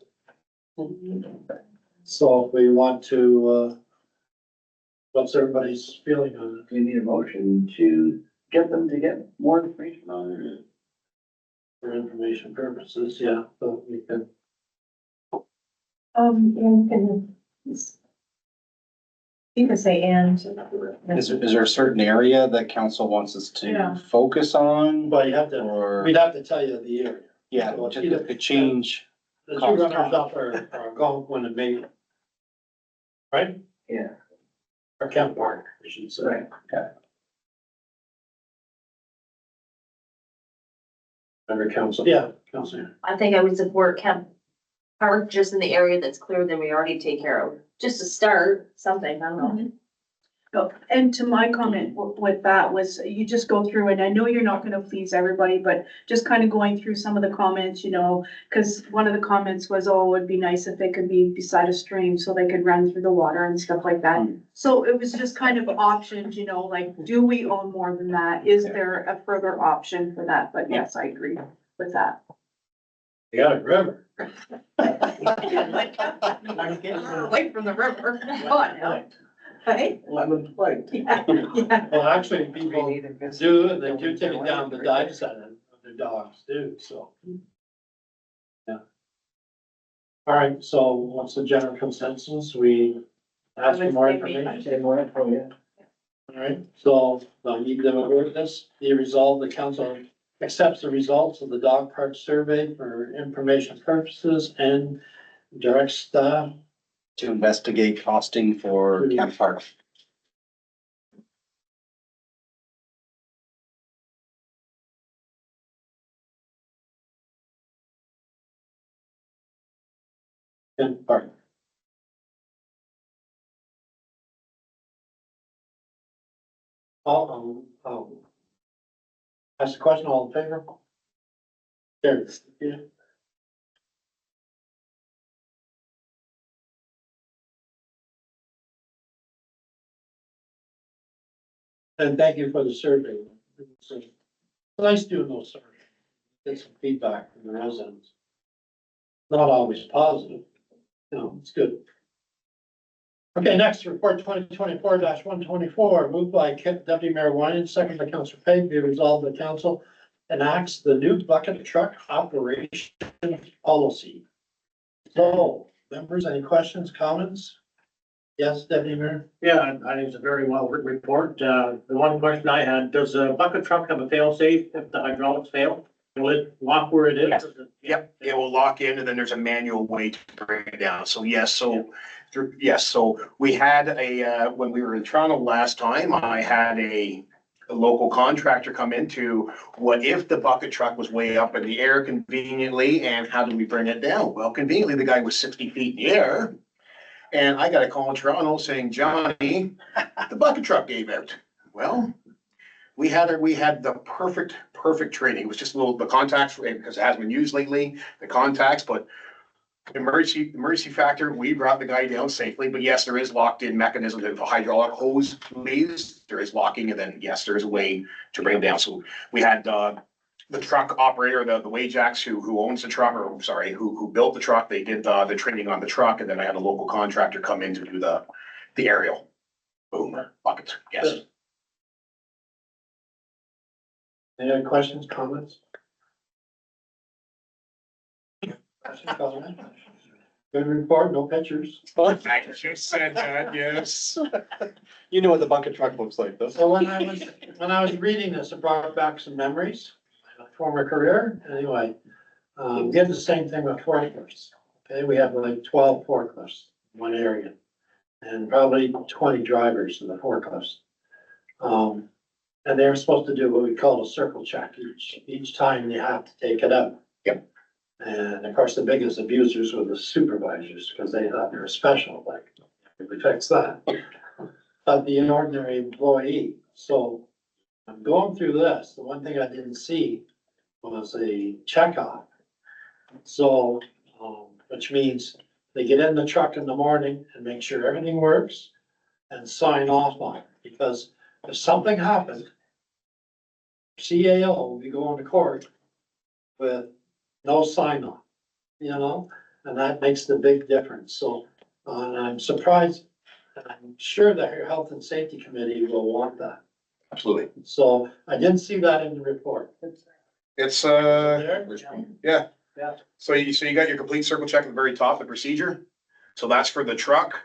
S1: if we want to, what's everybody's feeling on it?
S7: Do you need a motion to get them to get more information on it?
S1: For information purposes, yeah, but we can.
S9: You can say and.
S5: Is there a certain area that council wants us
S9: Yeah.
S5: to focus on?
S1: Well, you have to,
S5: Or,
S1: we'd have to tell you the area.
S5: yeah,
S1: Well,
S5: just
S1: either-
S5: it could change.
S1: The two
S5: Cost.
S1: runners up are Algonquin and Maple. Right?
S7: Yeah.
S1: Or Kent Park, I should say.
S7: Right.
S1: Under council, yeah, council.
S8: I think I would support Kemp Park just in the area that's clear that we already take care of, just to start something, I don't know.
S6: Oh, and to my comment with that was, you just go through, and I know you're not gonna please everybody, but just kind of going through some of the comments, you know, cause one of the comments was, oh, it'd be nice if they could be beside a stream so they could run through the water and stuff like that. So it was just kind of options, you know, like, do we own more than that? Is there a further option for that? But yes, I agree with that.
S1: You got a river.
S6: Away from the river. Come on now.
S9: Hey?
S12: Lemon plate.
S9: Yeah, yeah.
S1: Well, actually, people do, and they do take it down the dive center of their dogs too, so. Yeah. All right, so what's the general consensus? We ask for more information?
S7: Say more info, yeah.
S1: All right, so I need to word this, be resolved, the council accepts the results of the dog park survey for information purposes and directs staff.
S5: To investigate costing for Camp Park.
S1: And park. Ask the question, all in favor? There, yeah. And thank you for the survey. It's nice doing those surveys. Get some feedback from the residents. Not always positive, it's good. Okay, next, report 2024-124, moved by Deputy Mayor Wyman, second by Councilor Page, be resolved the council enacts the new bucket truck operation policy. So, members, any questions, comments? Yes, Deputy Mayor?
S2: Yeah, I think it's a very well written report. The one question I had, does a bucket truck have a fail safe if the hydraulics fail? Will it lock where it is?
S13: Yes. Yep, it will lock in and then there's a manual way to bring it down. So yes, so we had when we were in Toronto last time, I had a local contractor come into what if the bucket truck was way up in the air conveniently and how do we bring it down? Well, conveniently, the guy was 60 feet in the air. And I got a call in Toronto saying, Johnny, the bucket truck gave out. Well, we had the perfect training. It was just the contacts, because it hasn't been used lately, the contacts, but emergency factor, we brought the guy down safely. But yes, there is locked in mechanism. If a hydraulic hose leaves, there is locking, and then yes, there is a way to bring him down. So we had the truck operator, the Wajax who owns the truck, or sorry, who built the truck. They did the training on the truck, and then I had a local contractor come in to do the aerial. Boom, buckets, yes.
S1: Any other questions, comments? Questions, comments? Good report, no pictures.
S13: I just said that, yes.
S5: You know what the bucket truck looks like, though.
S1: So when I was reading this, it brought back some memories, my former career, anyway. Did the same thing with forklifts. Okay, we have like 12 forklifts in one area. And probably 20 drivers in the forklifts. And they're supposed to do what we call a circle check each time you have to take it out.
S13: Yep.
S1: And of course, the biggest abusers were the supervisors, because they thought they were special, like, we fix that. But the ordinary employee, so I'm going through this, the one thing I didn't see was a checkoff. So, which means they get in the truck in the morning and make sure everything works and sign off on it, because if something happened, CAO will be going to court with no sign off, and that makes the big difference. So, I'm surprised, and I'm sure that your health and safety committee will want that.
S13: Absolutely.
S1: So I didn't see that in the report.
S13: It's,
S1: There?
S13: yeah.
S1: Yeah.
S13: So you got your complete circle check at the very top, the procedure. So that's for the truck,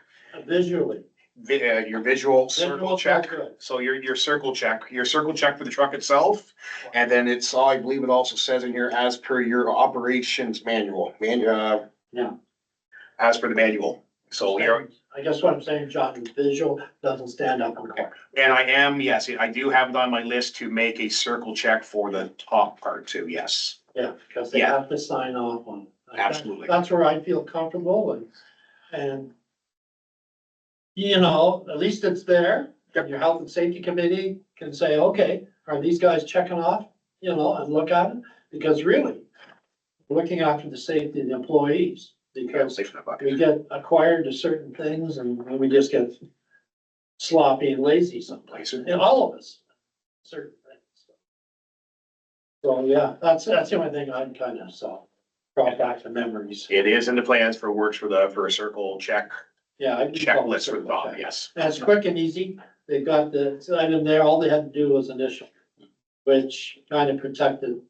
S1: Visually.
S13: your visual circle
S1: Visual,
S13: check.
S1: good.
S13: So your circle check for the truck itself. And then I believe it also says in here, as per your operations manual,
S1: Yeah.
S13: as per the manual. So
S1: I guess what I'm saying, John, visual doesn't stand up in court.
S13: and yes, I do have it on my list to make a circle check for the top part too, yes.
S1: Yeah, because they
S13: Yeah.
S1: have to sign off on it.
S13: Absolutely.
S1: That's where I feel comfortable and at least it's there.
S13: Yep.
S1: Your health and safety committee can say, okay, are these guys checking off, and look at it? Because really, we're looking after the safety of the employees, because we get acquired to certain things and we just get sloppy and lazy sometimes, and all of us, certain things. So, yeah, that's the only thing I'd brought back to memories.
S13: It is in the plans for works for a circle check
S1: Yeah. I can call it
S13: checklist for the
S1: check.
S13: dog, yes.
S1: And it's quick and easy. They got the item there. All they had to do was initial, which kind of protected.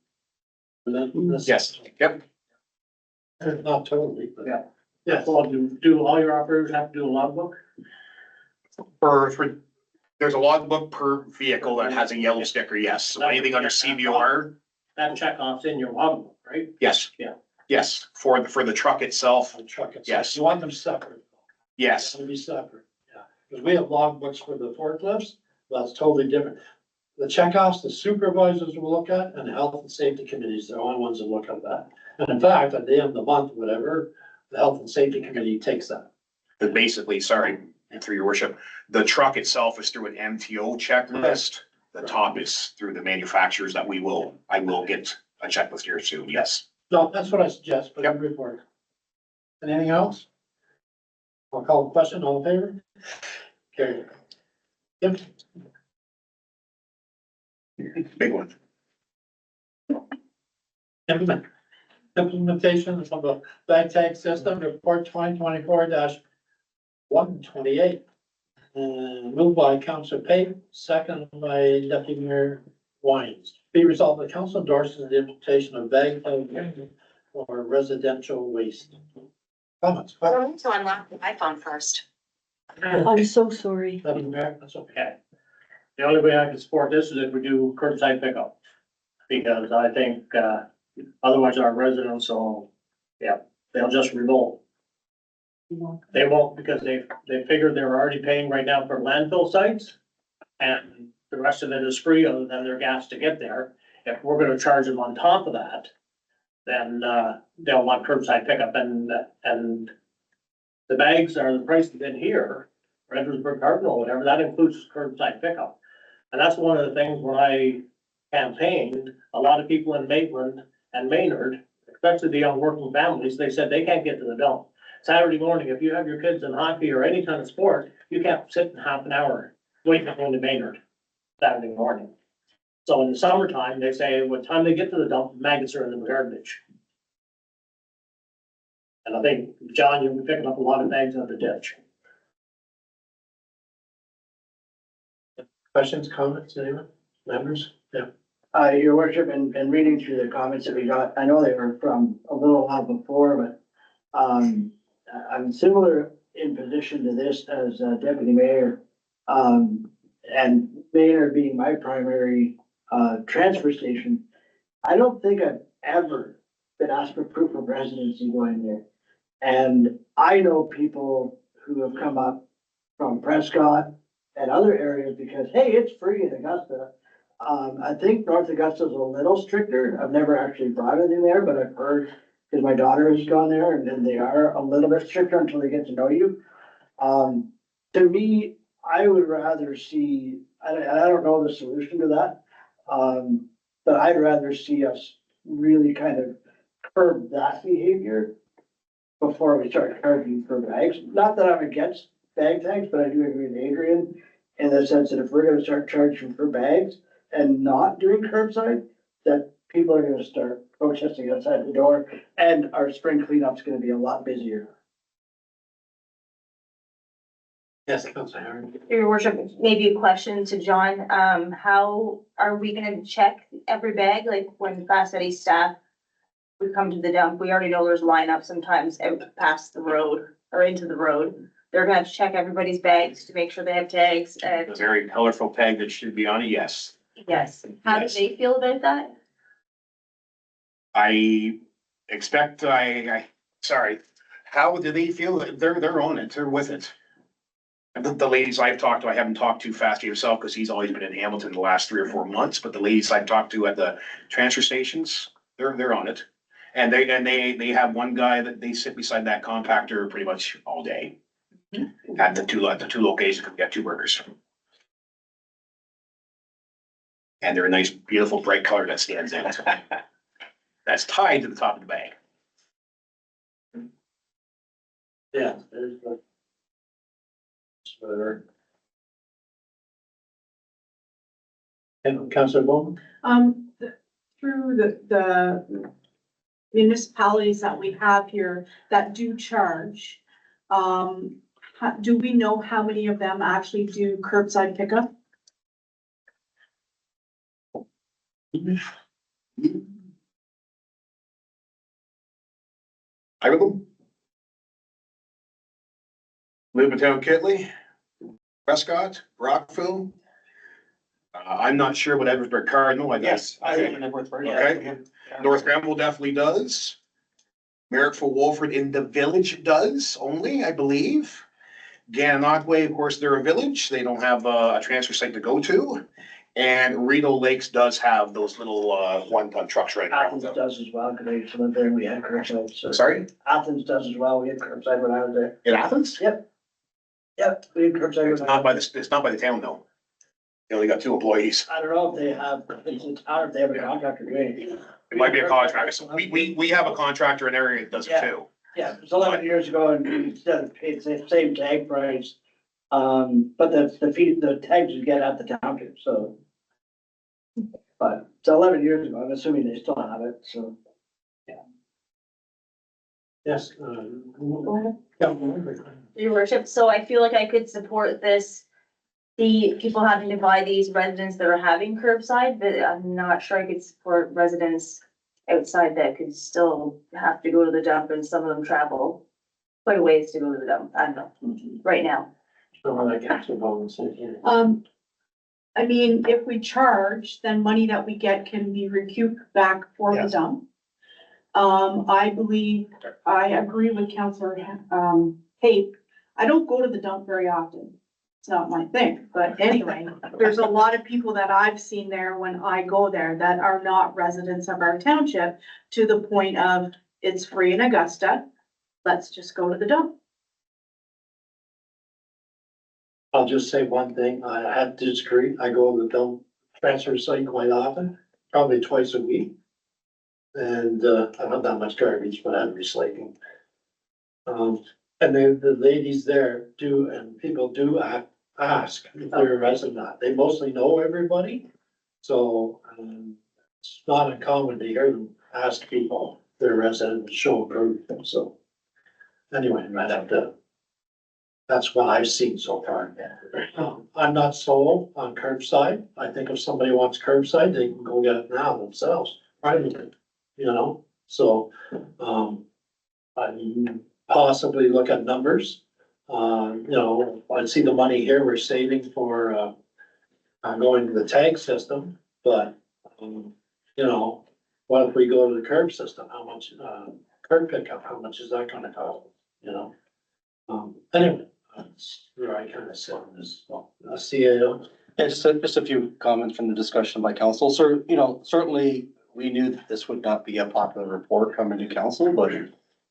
S13: Yes, yep.
S1: Not totally, but.
S2: Yeah.
S1: Yeah.
S2: So do all your operators have to do a logbook?
S13: For, there's a logbook per vehicle that has a yellow sticker, yes. So anything under CVR,
S2: That checkoff's in your logbook, right?
S13: yes.
S2: Yeah.
S13: Yes, for the truck itself,
S1: The truck itself.
S13: Yes.
S1: You want them separate.
S13: yes.
S1: It's gonna be separate, yeah. Because we have logbooks for the forklifts, that's totally different. The checkoffs, the supervisors will look at, and the health and safety committees, they're the only ones that look at that. And in fact, at the end of the month, whatever, the health and safety committee takes that.
S13: But basically, sorry, through your worship, the truck itself is through an MTO checklist. The top is through the manufacturers that I will get a checklist here soon, yes.
S1: No, that's what I suggest, but
S13: Yep.
S1: report. Anything else? I'll call the question, all in favor? Carry. Yep.
S13: Big one.
S1: Implementation of the bag tag system, report 2024-128. Moved by Councilor Pate, second by Deputy Mayor Wines. Be resolved, the council endorses the implementation of bag tag for residential waste. Comments?
S8: To unlock the iPhone first.
S11: I'm so sorry.
S1: Deputy Mayor, that's okay.
S2: Okay. The only way I can support this is if we do curbside pickup. Because I think, otherwise our residents will, they'll just revolt. They won't because they figure they're already paying right now for landfill sites. And the rest of it is free other than their gas to get there. If we're gonna charge them on top of that, then, they'll want curbside pickup and the bags are the prices in here, Edwardsburg Cardinal, whatever, that includes curbside pickup. And that's one of the things when I campaigned, a lot of people in Maitland and Maynard, especially the young working families, they said they can't get to the dump. Saturday morning, if you have your kids in hockey or any kind of sport, you can't sit in half an hour waiting to go into Maynard Saturday morning. So in the summertime, they say what time they get to the dump, maggots are in the garbage. And I think, John, you'll be picking up a lot of bags out of the ditch.
S1: Questions, comments, anyone? Members? Yeah.
S7: Your worship, and reading through the comments that we got, I know they were from a little while before, but, I'm similar in position to this as deputy mayor. And Maynard being my primary, transfer station. I don't think I've ever been asked for proof of residency going there. And I know people who have come up from Prescott and other areas because, hey, it's free in Augusta. I think North Augusta is a little stricter. I've never actually brought anything there, but I've heard, because my daughter has gone there and they are a little bit stricter until they get to know you. To me, I would rather see, I don't know the solution to that. But I'd rather see us really kind of curb that behavior before we start charging for bags. Not that I'm against bag tags, but I do agree with Adrian in the sense that if we're gonna start charging for bags and not doing curbside, that people are gonna start protesting outside the door and our spring cleanup's gonna be a lot busier.
S1: Yes, Councilor Herring.
S8: Your worship, maybe a question to John, how are we gonna check every bag, like when Fast Eddie staff would come to the dump, we already know there's lineup sometimes out past the road or into the road. They're gonna have to check everybody's bags to make sure they have tags,
S13: A very colorful tag that should be on it, yes.
S8: yes, how do
S13: Yes.
S8: they feel about that?
S13: I expect, sorry, how do they feel? They're on it, they're with it. And the ladies I've talked to, I haven't talked to Fasty himself because he's always been in Hamilton the last 3 or 4 months, but the ladies I've talked to at the transfer stations, they're on it. And they have one guy that they sit beside that compactor pretty much all day. At the two locations, we got 2 burgers. And they're a nice, beautiful, bright color that stands out. That's tied to the top of the bag.
S1: Yeah, there's the. Whatever. And Councilor Bowman?
S6: Through the municipalities that we have here that do charge, how do we know how many of them actually do curbside pickup?
S13: I will. Town Kitley, Prescott, Brockville. I'm not sure what Edwardsburg Cardinal, I guess.
S12: I live in Edwardsburg.
S13: Okay. North Granville definitely does. Merrickville Wolford in the village does only, I believe. Gananoque, of course, they're a village. They don't have a transfer site to go to. And Reno Lakes does have those little, one-ton trucks right around
S7: Athens
S13: them.
S7: does as well, because I used to live there and we had curbside, so.
S13: Sorry,
S7: Athens does as well, we had curbside when I was there.
S13: in Athens?
S7: Yep, we had curbside.
S13: It's not by it's not by the town though. They only got 2 employees.
S7: I don't know if they have, it's a town, if they have a contractor doing it.
S13: It might be a contractor. So we have a contractor in area that does it too.
S7: Yeah, it was 11 years ago and we instead of paid the same tag price. But the tags you get at the township, so. But it's 11 years ago, I'm assuming they still have it, so.
S1: Yes.
S8: Your worship, so I feel like I could support this. The people having to buy these residents that are having curbside, but I'm not sure I could support residents outside that could still have to go to the dump and some of them travel quite a ways to go to the dump. I don't know, right now.
S6: I mean, if we charge, then money that we get can be recouped back for the
S13: Yes.
S6: dump. I believe, I agree with Councillor, Pape. I don't go to the dump very often. It's not my thing, but anyway, there's a lot of people that I've seen there when I go there that are not residents of our township, to the point of, it's free in Augusta, let's just go to the dump.
S1: I'll just say one thing, I have to disagree, I go to the dump transfer site quite often, probably twice a week. And, I don't have that much garbage, but I'm recycling. And the ladies there do, and people do ask if they're a resident or not, they mostly know everybody. So, it's not uncommon to hear them ask people if they're a resident and show proof, so. Anyway, right up to. That's what I've seen so far. I'm not sold on curbside. I think if somebody wants curbside, they can go get it now themselves, privately, you know? So, I possibly look at numbers. You know, I see the money here we're saving for, going to the tag system, but, you know, what if we go to the curb system? How much, curb pickup, how much is that gonna cost, you know? Anyway, that's where I kind of sit on this, CAO.
S5: Yeah, just a few comments from the discussion by council. So, you know, certainly we knew that this would not be a popular report coming to council, but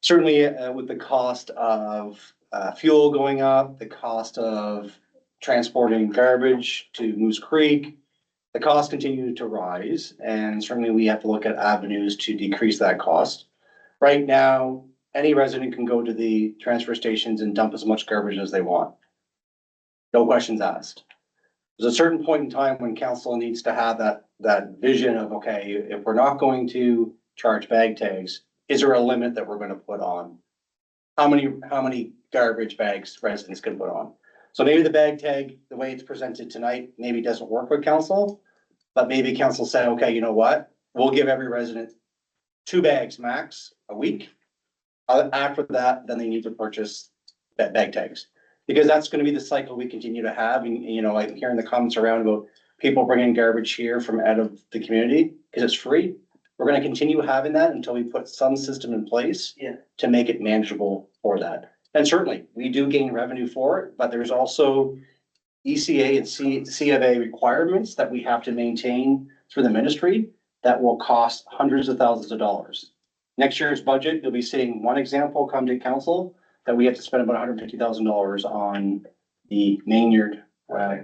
S5: certainly with the cost of fuel going up, the cost of transporting garbage to Moose Creek, the costs continue to rise, and certainly we have to look at avenues to decrease that cost. Right now, any resident can go to the transfer stations and dump as much garbage as they want. No questions asked. There's a certain point in time when council needs to have that vision of, okay, if we're not going to charge bag tags, is there a limit that we're gonna put on? How many garbage bags residents can put on? So maybe the bag tag, the way it's presented tonight, maybe doesn't work with council, but maybe council said, okay, you know what? We'll give every resident 2 bags max a week. After that, then they need to purchase bag tags. Because that's gonna be the cycle we continue to have, and, you know, I'm hearing the comments around about people bringing garbage here from out of the community, because it's free. We're gonna continue having that until we put some system in place.
S7: Yeah.
S5: To make it manageable for that. And certainly, we do gain revenue for it, but there's also ECA and C of A requirements that we have to maintain through the ministry that will cost hundreds of thousands of dollars. Next year's budget, you'll be seeing one example come to council that we have to spend about $150,000 on the Maynard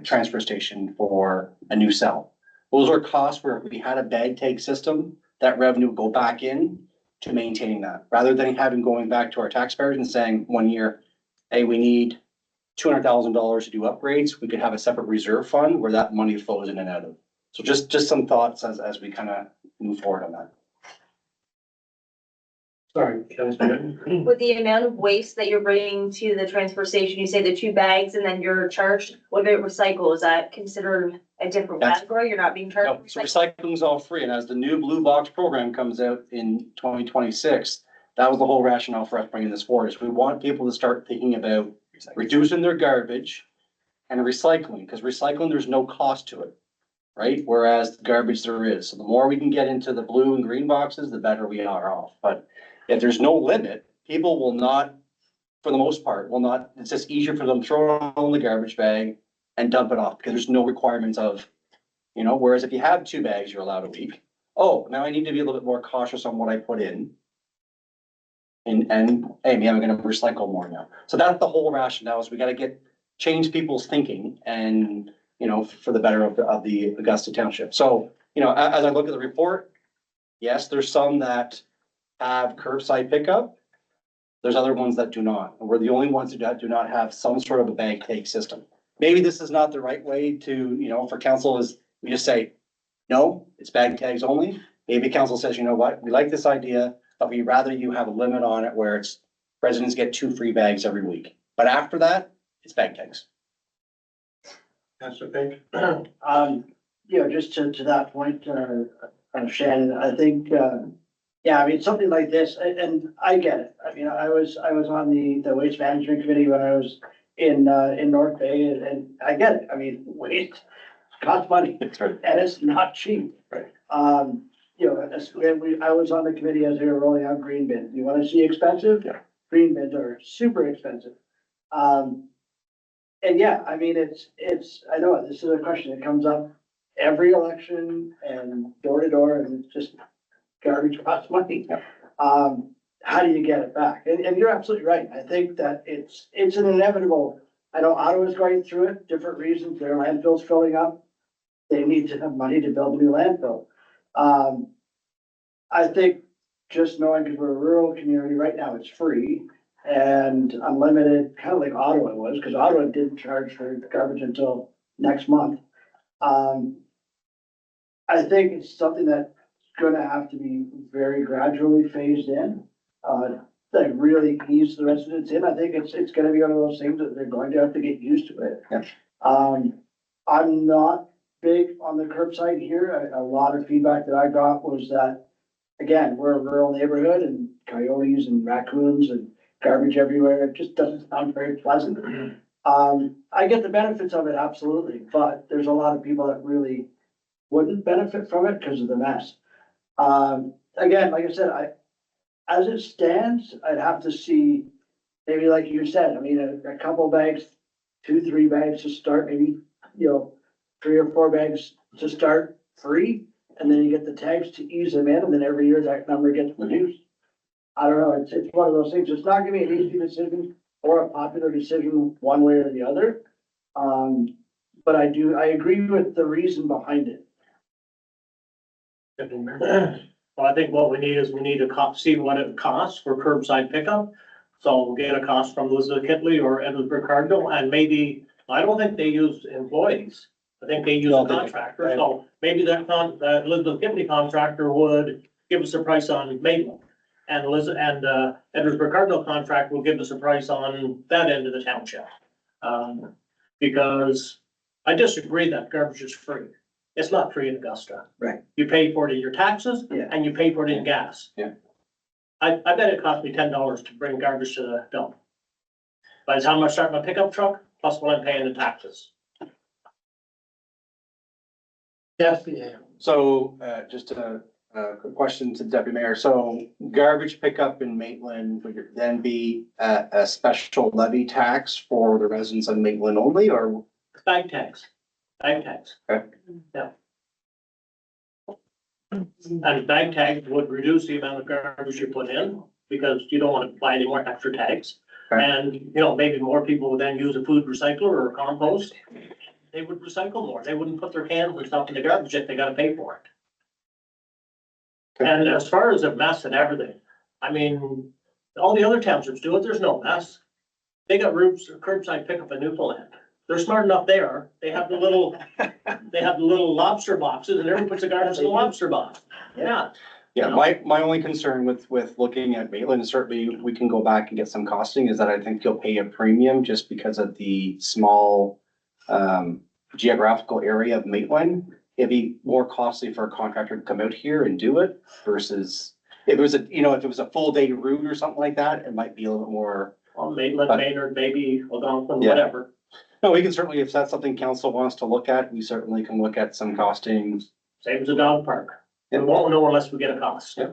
S5: transfer station for a new cell. Those are costs where if we had a bag tag system, that revenue would go back in to maintaining that, rather than having going back to our taxpayers and saying 1 year, hey, we need $200,000 to do upgrades. We could have a separate reserve fund where that money flows in and out of. So just some thoughts as we kind of move forward on that.
S2: Sorry, Councilman.
S8: With the amount of waste that you're bringing to the transfer station, you say the 2 bags and then you're charged, what about recycle? Is that considered a different
S5: That's-
S8: category? You're not being
S5: No,
S8: charged?
S5: so
S8: for recycling?
S5: recycling's all free, and as the new Blue Box program comes out in 2026, that was the whole rationale for us bringing this forward, is we want people to start thinking about reducing their garbage and recycling, because recycling, there's no cost to it, right? Whereas the garbage there is. So the more we can get into the blue and green boxes, the better we are off. But if there's no limit, people will not, for the most part, will not, it's just easier for them to throw it all in the garbage bag and dump it off, because there's no requirements of, you know, whereas if you have 2 bags you're allowed a week, oh, now I need to be a little bit more cautious on what I put in. And hey, maybe I'm gonna recycle more now. So that's the whole rationale, is we gotta change people's thinking and, you know, for the better of the Augusta Township. So, you know, as I look at the report, yes, there's some that have curbside pickup. There's other ones that do not, and we're the only ones that do not have some sort of a bag take system. Maybe this is not the right way to, you know, for council is, we just say, no, it's bag tags only. Maybe council says, you know what, we like this idea, but we'd rather you have a limit on it where it's residents get 2 free bags every week. But after that, it's bag tags.
S2: Councilor Page?
S7: You know, just to that point, Shannon, I think, yeah, I mean, something like this, and I get it. I mean, I was on the waste management committee when I was in North Bay, and I get it. I mean, waste costs money.
S5: That's right.
S7: And it's not cheap.
S5: Right.
S7: You know, I was on the committee as they were rolling out green bins. You wanna see expensive?
S5: Yeah.
S7: Green bins are super expensive. And yeah, I mean, it's, I know this is a question that comes up every election and door to door, and it's just garbage costs money.
S5: Yeah.
S7: How do you get it back? And you're absolutely right. I think that it's an inevitable. I know Ottawa's going through it, different reasons. Their landfill's filling up. They need to have money to build a new landfill. I think just knowing, because we're a rural community right now, it's free and unlimited, kind of like Ottawa was, because Ottawa didn't charge for garbage until next month. I think it's something that's gonna have to be very gradually phased in. That really ease the residents in. I think it's gonna be one of those things that they're going to have to get used to it.
S5: Yeah.
S7: I'm not big on the curbside here. A lot of feedback that I got was that, again, we're a rural neighborhood and coyotes and raccoons and garbage everywhere. It just doesn't sound very pleasant. I get the benefits of it, absolutely, but there's a lot of people that really wouldn't benefit from it because of the mess. Again, like I said, as it stands, I'd have to see, maybe like you said, I mean, a couple bags, 2-3 bags to start, maybe, you know, 3 or 4 bags to start free, and then you get the tags to ease them in, and then every year that number gets reduced. I don't know, it's one of those things, it's not gonna be an easy decision or a popular decision one way or the other. But I agree with the reason behind it.
S2: Well, I think what we need is we need to see what it costs for curbside pickup. So we'll get a cost from Elizabeth Kitley or Edward Cardinal, and maybe, I don't think they use employees. I think they use a contractor, so maybe that Elizabeth Kitley contractor would give us a price on Maitland. And Edward Cardinal contract will give us a price on that end of the township. Because I disagree that garbage is free. It's not free in Augusta.
S7: Right.
S2: You pay for it in your taxes
S7: Yeah.
S2: and you pay for it in gas.
S5: Yeah.
S2: I bet it cost me $10 to bring garbage to the dump. By the time I start my pickup truck, plus what I'm paying in taxes.
S1: Yes, yeah.
S5: So, just a quick question to Deputy Mayor. So garbage pickup in Maitland would then be a special levy tax for the residents of Maitland only, or?
S2: Bag tags. Bag tags.
S5: Okay.
S2: Yeah. And bag tags would reduce the amount of garbage you put in, because you don't want to buy any more extra tags.
S5: Okay.
S2: And, you know, maybe more people would then use a food recycler or compost. They would recycle more. They wouldn't put their cans and stuff in the garbage if they gotta pay for it.
S5: Okay.
S2: And as far as a mess and everything, I mean, all the other townships do it. There's no mess. They got curbside pickup in Newfoundland. They're smart enough there. They have the little lobster boxes, and everyone puts the garbage in the lobster box. Yeah.
S5: Yeah, my only concern with looking at Maitland, is certainly we can go back and get some costing, is that I think you'll pay a premium just because of the small geographical area of Maitland. It'd be more costly for a contractor to come out here and do it versus if it was if it was a full day route or something like that, it might be a little bit more.
S2: Well, Maitland, Maynard, maybe Algonquin,
S5: Yeah.
S2: whatever.
S5: No, we can certainly, if that's something council wants to look at, we certainly can look at some costings.
S2: Same as a dog park. We
S5: Yeah.
S2: won't know unless we get a cost.
S5: Yeah.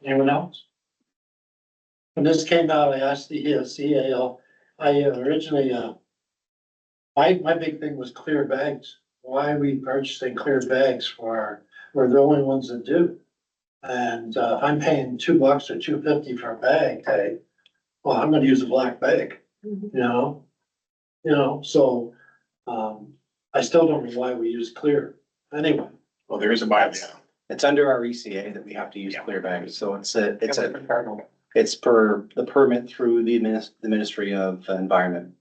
S1: Anyone else? When this came out, I asked the CAO, I originally, my big thing was clear bags. Why are we purchasing clear bags we're the only ones that do? And, I'm paying $2 or $2.50 for a bag, hey, well, I'm gonna use a black bag, you know? So, I still don't know why we use clear, anyway.
S13: Well, there is a bylaw.
S5: It's under our ECA that we have to use
S13: Yeah.
S5: clear bags, so it's per the permit through the Ministry of Environment.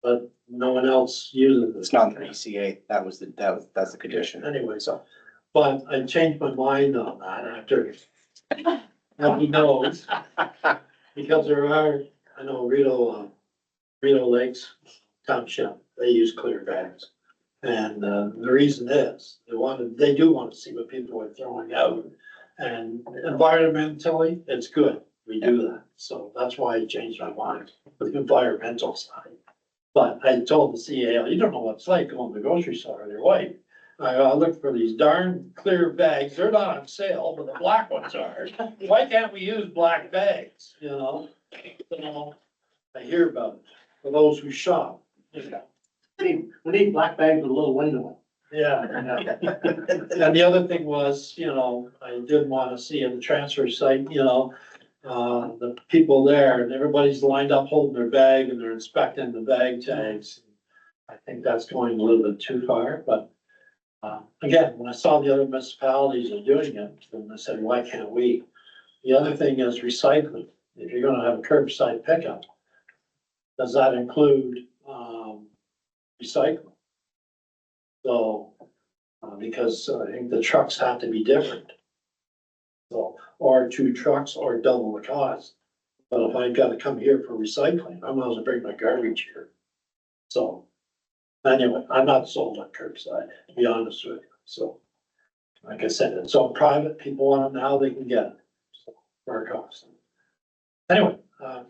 S1: But no one else uses
S5: It's
S1: this.
S5: not the ECA, that's the condition.
S1: Anyway, so, but I changed my mind on that after. Now he knows, because there are, I know Rito Lakes Township, they use clear bags. And, the reason is, they do want to see what people are throwing out. And environmentally, it's good, we do that, so that's why I changed my mind with the environmental side. But I told the CAO, you don't know what it's like going to the grocery store with your wife. I look for these darn clear bags, they're not on sale, but the black ones are. Why can't we use black bags, I hear about it, for those who shop.
S2: We need black bags with a little window.
S1: Yeah. And the other thing was, I did want to see in the transfer site, the people there, and everybody's lined up holding their bag and they're inspecting the bag tags. I think that's going a little bit too far, but, again, when I saw the other municipalities are doing it, then I said, why can't we? The other thing is recycling. If you're gonna have a curbside pickup, does that include, recycling? So, because I think the trucks have to be different. So, or 2 trucks or double the cost. But if I've gotta come here for recycling, I'm gonna bring my garbage here. So, anyway, I'm not sold on curbside, to be honest with you, so. Like I said, it's all private, people want it now, they can get it, so, for a cost. Anyway,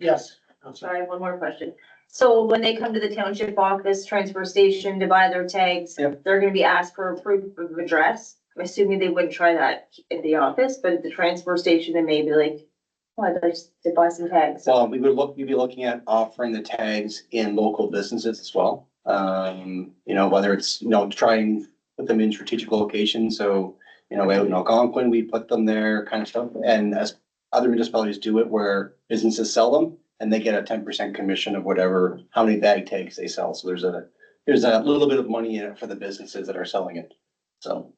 S1: yes, I'm sorry.
S8: Sorry, one more question. So when they come to the township office, transfer station to buy their tags,
S5: Yep.
S8: they're gonna be asked for a proof of address. I'm assuming they wouldn't try that at the office, but at the transfer station, they may be like, oh, I'd like to buy some tags.
S5: So we'd be looking at offering the tags in local businesses as well. Whether it's, try and put them in strategic locations, so, out in Algonquin, we put them there kind of stuff. And as other municipalities do it where businesses sell them and they get a 10% commission of how many bag tags they sell. So there's a little bit of money in it for the businesses that are selling it, so.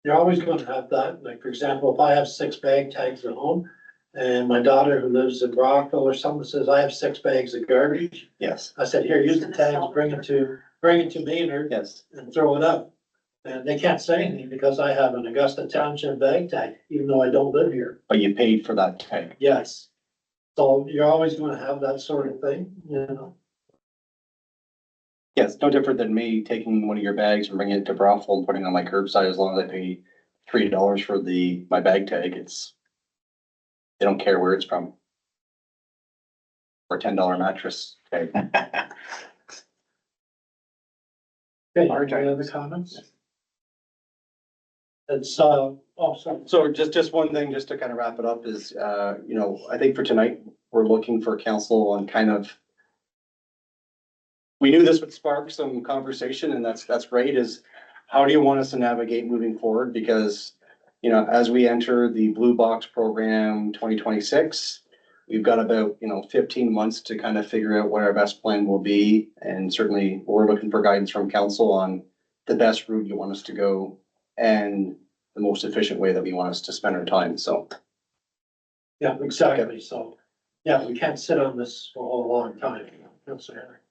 S1: You're always gonna have that, like, for example, if I have 6 bag tags at home, and my daughter who lives in Rockville or someone says, I have 6 bags of garbage,
S5: Yes,
S1: I said, here, use the tags, bring it to Maynard
S5: yes.
S1: and throw it up. And they can't say anything because I have an Augusta Township bag tag, even though I don't live here.
S5: But you paid for that tag.
S1: Yes. So you're always gonna have that sort of thing,
S5: Yeah, it's no different than me taking one of your bags and bringing it to brothel and putting it on my curbside, as long as I pay $3 for my bag tag, they don't care where it's from. Or $10 mattress tag.
S1: Okay, any other comments? It's, sorry.
S5: So just one thing, just to kind of wrap it up is, I think for tonight, we're looking for council on kind of. We knew this would spark some conversation, and that's great, is how do you want us to navigate moving forward? Because, as we enter the Blue Box program 2026, we've got about, 15 months to kind of figure out what our best plan will be. And certainly we're looking for guidance from council on the best route you want us to go and the most efficient way that we want us to spend our time, so.
S1: Yeah, exactly, so, yeah, we can't sit on this for a whole long time.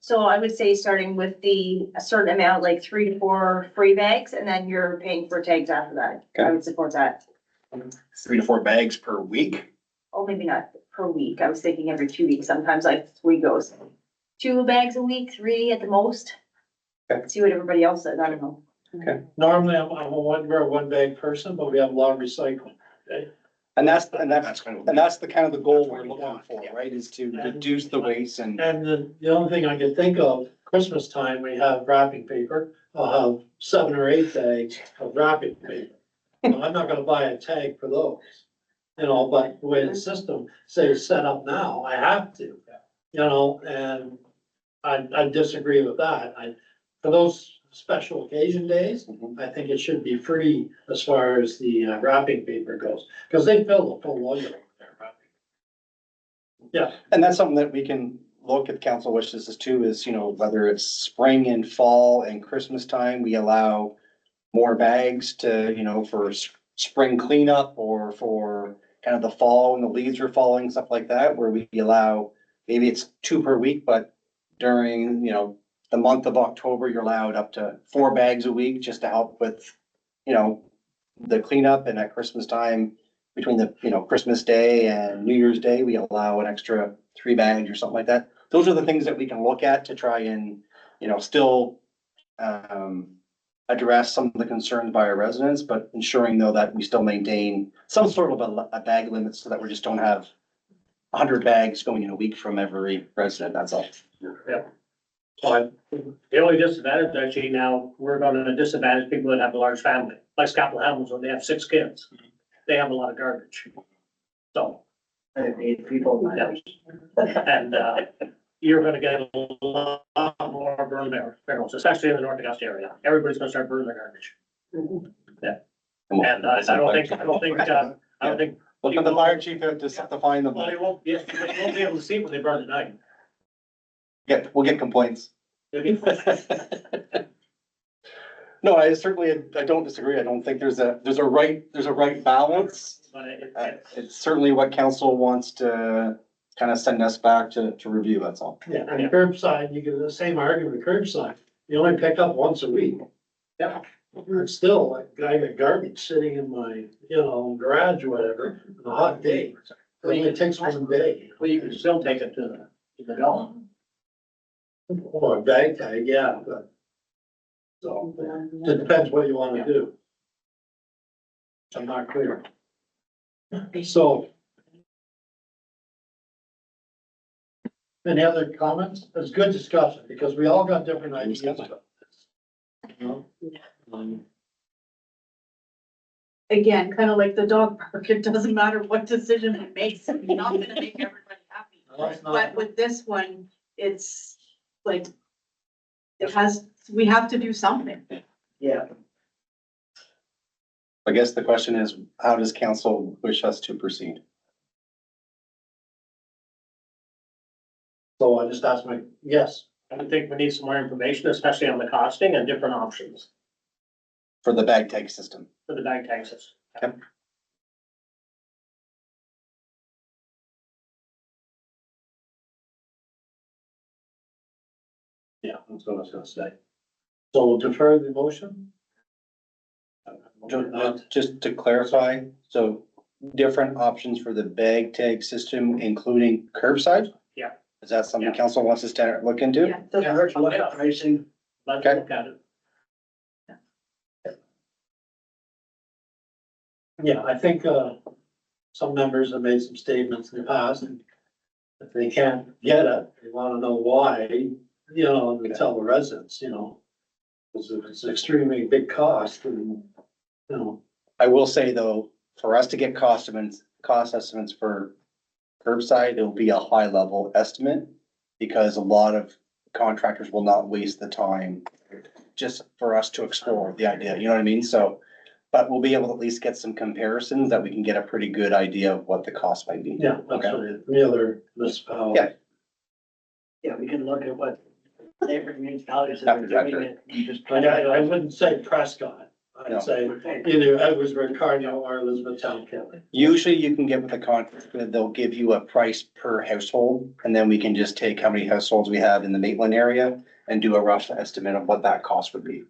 S8: So I would say starting with a certain amount, like 3 to 4 free bags, and then you're paying for tags after that. I
S5: Okay.
S8: would support that.
S13: 3 to 4 bags per week.
S8: Oh, maybe not per week. I was thinking every 2 weeks. Sometimes like 3 goes. 2 bags a week, 3 at the most.
S5: Okay.
S8: See what everybody else says. I don't know.
S1: Normally, we're a one bag person, but we have a lot of recycling.
S5: And that's
S13: kind of.
S5: And that's the kind of the goal we're looking for, right, is to reduce the waste and.
S1: And the only thing I can think of, Christmas time, we have wrapping paper. I'll have 7 or 8 bags of wrapping paper. Well, I'm not gonna buy a tag for those. You know, but the way the system says set up now, I have to, you know, and I disagree with that. For those special occasion days,
S5: Mhm.
S1: I think it should be free as far as the wrapping paper goes, because they fill the full oil over there. Wrapping. Yeah,
S5: And that's something that we can look at council wishes as too, is, you know, whether it's spring and fall and Christmas time, we allow more bags to, you know, for spring cleanup or for kind of the fall when the leaves are falling, stuff like that, where we allow, maybe it's 2 per week, but during, you know, the month of October, you're allowed up to 4 bags a week just to help with, you know, the cleanup. And at Christmas time, between the, you know, Christmas Day and New Year's Day, we allow an extra 3 bags or something like that. Those are the things that we can look at to try and, you know, still address some of the concerns by our residents, but ensuring though that we still maintain some sort of a bag limit so that we just don't have 100 bags going in a week from every resident, that's all.
S2: But the only disadvantage actually now, we're gonna disadvantage people that have a large family, like Scotland Hamilton, when they have 6 kids. They have a lot of garbage. So,
S7: I have 8 people in my house.
S2: and, you're gonna get a lot more burn barrels, especially in the North Augusta area. Everybody's gonna start burning their garbage. Yeah. And I don't think,
S5: Look at the fire chief to find them.
S2: well, they won't, yes, they won't be able to see when they burn at night.
S5: We'll get complaints. No, I don't disagree. I don't think there's a right balance.
S2: But
S5: It's certainly what council wants to kind of send us back to review, that's all.
S1: yeah, and curbside, you get the same argument with curbside. You only pick up once a week.
S2: Yeah.
S1: It's still like, I got garbage sitting in my, you know, garage or whatever, on a hot day. It only takes 1 day.
S2: Well, you can still take it to the dump.
S1: Or a bag tag, yeah, but. So, it depends what you wanna do. I'm not clear. So. Any other comments? It's good discussion, because we all got different ideas about this. You know?
S6: Again, kind of like the dog park, it doesn't matter what decision we make, we're not gonna make everybody happy.
S1: No, it's not.
S6: But with this one, it's like, we have to do something.
S7: Yeah.
S5: I guess the question is, how does council wish us to proceed?
S1: So I just asked yes,
S2: I think we need some more information, especially on the costing and different options
S5: For the bag tag system.
S2: for the bag taxes.
S5: Okay.
S1: yeah, that's what I was gonna say. So we'll defer the motion?
S5: Just to clarify, so different options for the bag tag system, including curbside?
S2: Yeah.
S5: Is that something
S2: Yeah.
S5: council wants us to look into?
S6: Yeah.
S7: Doesn't hurt to look at pricing.
S2: Let's
S5: Okay.
S2: look at it.
S1: Yeah, I think, some members have made some statements in the past, and if they can't get it, they wanna know why, you know, and tell the residents, you know. It's an extremely big cost and, you know,
S5: I will say though, for us to get cost estimates for curbside, it'll be a high level estimate. Because a lot of contractors will not waste the time just for us to explore the idea, you know what I mean? So, but we'll be able to at least get some comparisons that we can get a pretty good idea of what the cost might be.
S1: yeah, that's what the other municipalities.
S5: Yeah.
S7: Yeah, we can look at what neighboring municipalities that are doing it and just.
S1: I wouldn't say Prescott. I'd say either Edwardsburg Cardinal or Elizabethtown County.
S5: Usually you can get with the contractor, they'll give you a price per household, and then we can just take how many households we have in the Maitland area and do a rough estimate of what that cost would be.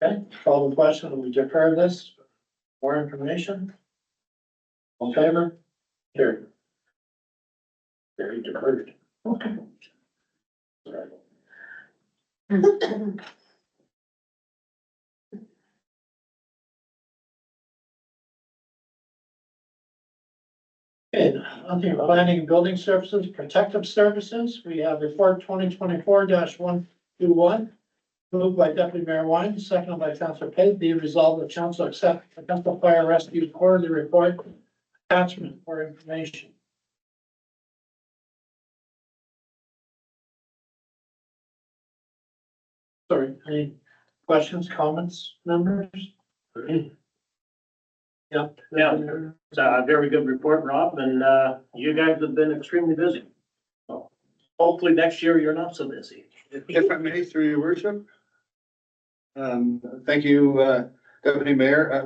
S1: Okay, call the question, we defer this, more information? All in favor? Here. Very deferred. Okay. Okay, on the planning and building services, protective services, we have report 2024-121. Moved by Deputy Mayor Wine, seconded by Councilor Pate, be resolved that council accept the Council Fire Rescue quarterly report attachment for information. Sorry, any questions, comments, members? Yep.
S2: Yeah. It's a very good report, Rob, and, you guys have been extremely busy. So hopefully next year you're not so busy.
S10: If I may, through your worship. Thank you, Deputy Mayor.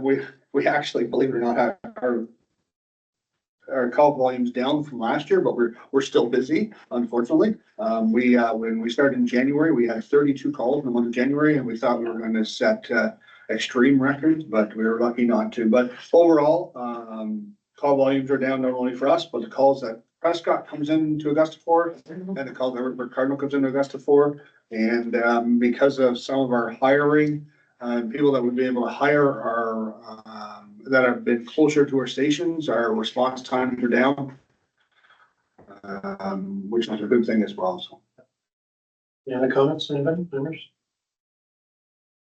S10: We actually, believe it or not, have our call volume's down from last year, but we're still busy, unfortunately. When we started in January, we had 32 calls in the month of January, and we thought we were gonna set, extreme records, but we were lucky not to. But overall, call volumes are down not only for us, but the calls that Prescott comes into Augusta for, and the call that Edwardsburg Cardinal comes into Augusta for. And, because of some of our hiring, people that would be able to hire are, that have been closer to our stations, our response times are down. Which is a good thing as well, so.
S1: Any other comments, anybody, members?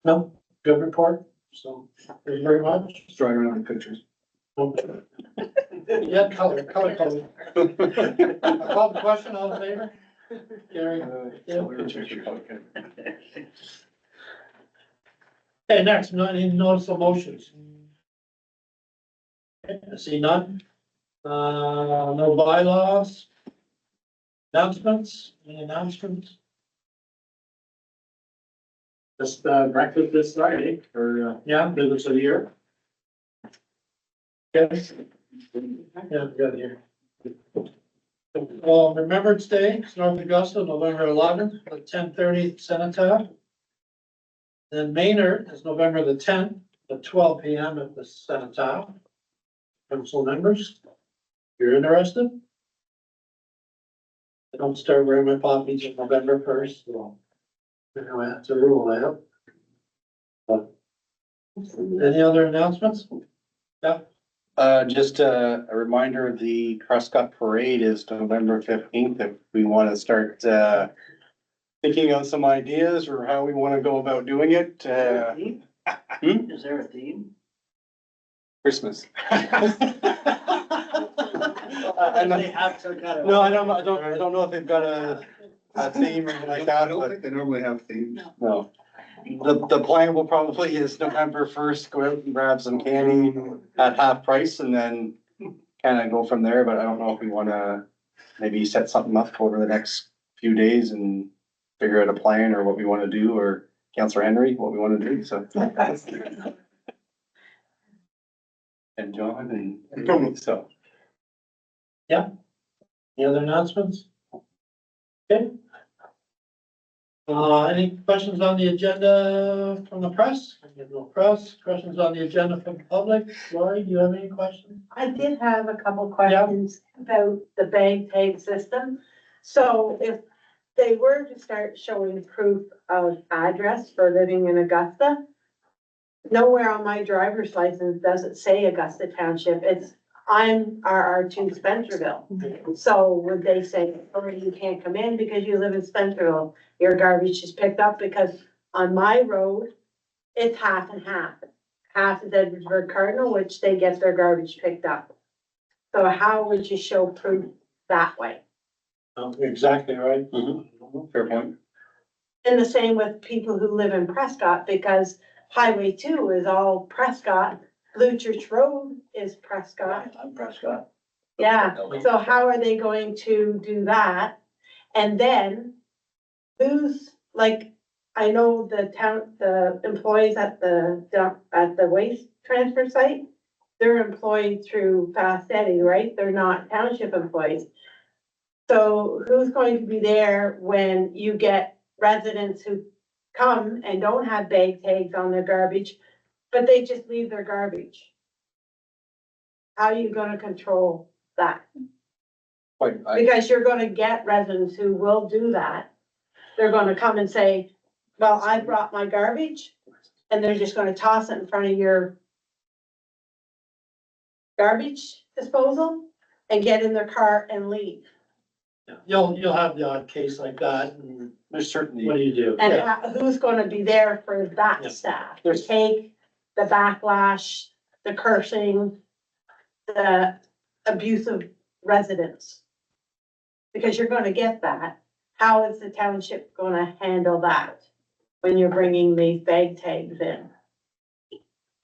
S1: No, good report, so thank you very much.
S10: Just drawing around the pictures.
S1: Yeah, color. I called the question, all in favor? Gary? Okay, next, any notice of motions? Okay, I see none. No bylaws. Announcements, any announcements?
S2: Just, breakfast this Friday for,
S1: Yeah,
S2: business of the year.
S1: yes. Yeah, good here. Well, Remembrance Day, it's North Augusta, November 11th, at 10:30 Cenotaph. Then Maynard is November the 10th, at 12 PM at the Cenotaph. Council members, if you're interested. I don't start wearing my poppies on November 1st, so. Anyway, that's a rule, I hope. Any other announcements? Yeah.
S5: Just a reminder, the Prescott Parade is November 15th. If we want to start, thinking of some ideas or how we want to go about doing it,
S7: Is there a theme?
S5: Christmas.
S7: They have some kind of.
S5: No, I don't know if they've got a theme or anything like that,
S10: I don't
S5: but
S10: think they normally have themes.
S5: no. The plan will probably is November 1st, go out and grab some candy at half price and then kind of go from there, but I don't know if we want to maybe set something up over the next few days and figure out a plan or what we want to do, or Councilor Henry, what we want to do, so. And John and so.
S1: Any other announcements? Okay. Any questions on the agenda from the press? I get no press. Questions on the agenda from the public? Lori, do you have any questions?
S14: I did have a couple questions about the bag tag system. So if they were to start showing proof of address for living in Augusta, nowhere on my driver's license does it say Augusta Township. I'm RR2 Spencerville. So would they say, oh, you can't come in because you live in Spencerville? Your garbage is picked up, because on my road, it's half and half. Half is Edwardsburg Cardinal, which they get their garbage picked up. So how would you show proof that way?
S1: Exactly right.
S5: Fair point.
S14: And the same with people who live in Prescott, because Highway 2 is all Prescott. Blue Church Road is Prescott.
S7: I'm Prescott.
S14: Yeah, so how are they going to do that? And then who's, like, I know the town, the employees at the dump, at the waste transfer site, they're employed through Fast Eddie, right? They're not township employees. So who's going to be there when you get residents who come and don't have bag tags on their garbage, but they just leave their garbage? How are you gonna control that? Because you're gonna get residents who will do that. They're gonna come and say, well, I brought my garbage, and they're just gonna toss it in front of your garbage disposal and get in their car and leave.
S1: You'll have the odd case like that, and
S5: There's certainly.
S1: what do you do?
S14: And
S1: Yeah.
S14: who's gonna be there for that
S1: Yeah.
S14: staff? To
S5: There's-
S14: take the backlash, the cursing, the abusive residents? Because you're gonna get that. How is the township gonna handle that when you're bringing these bag tags in?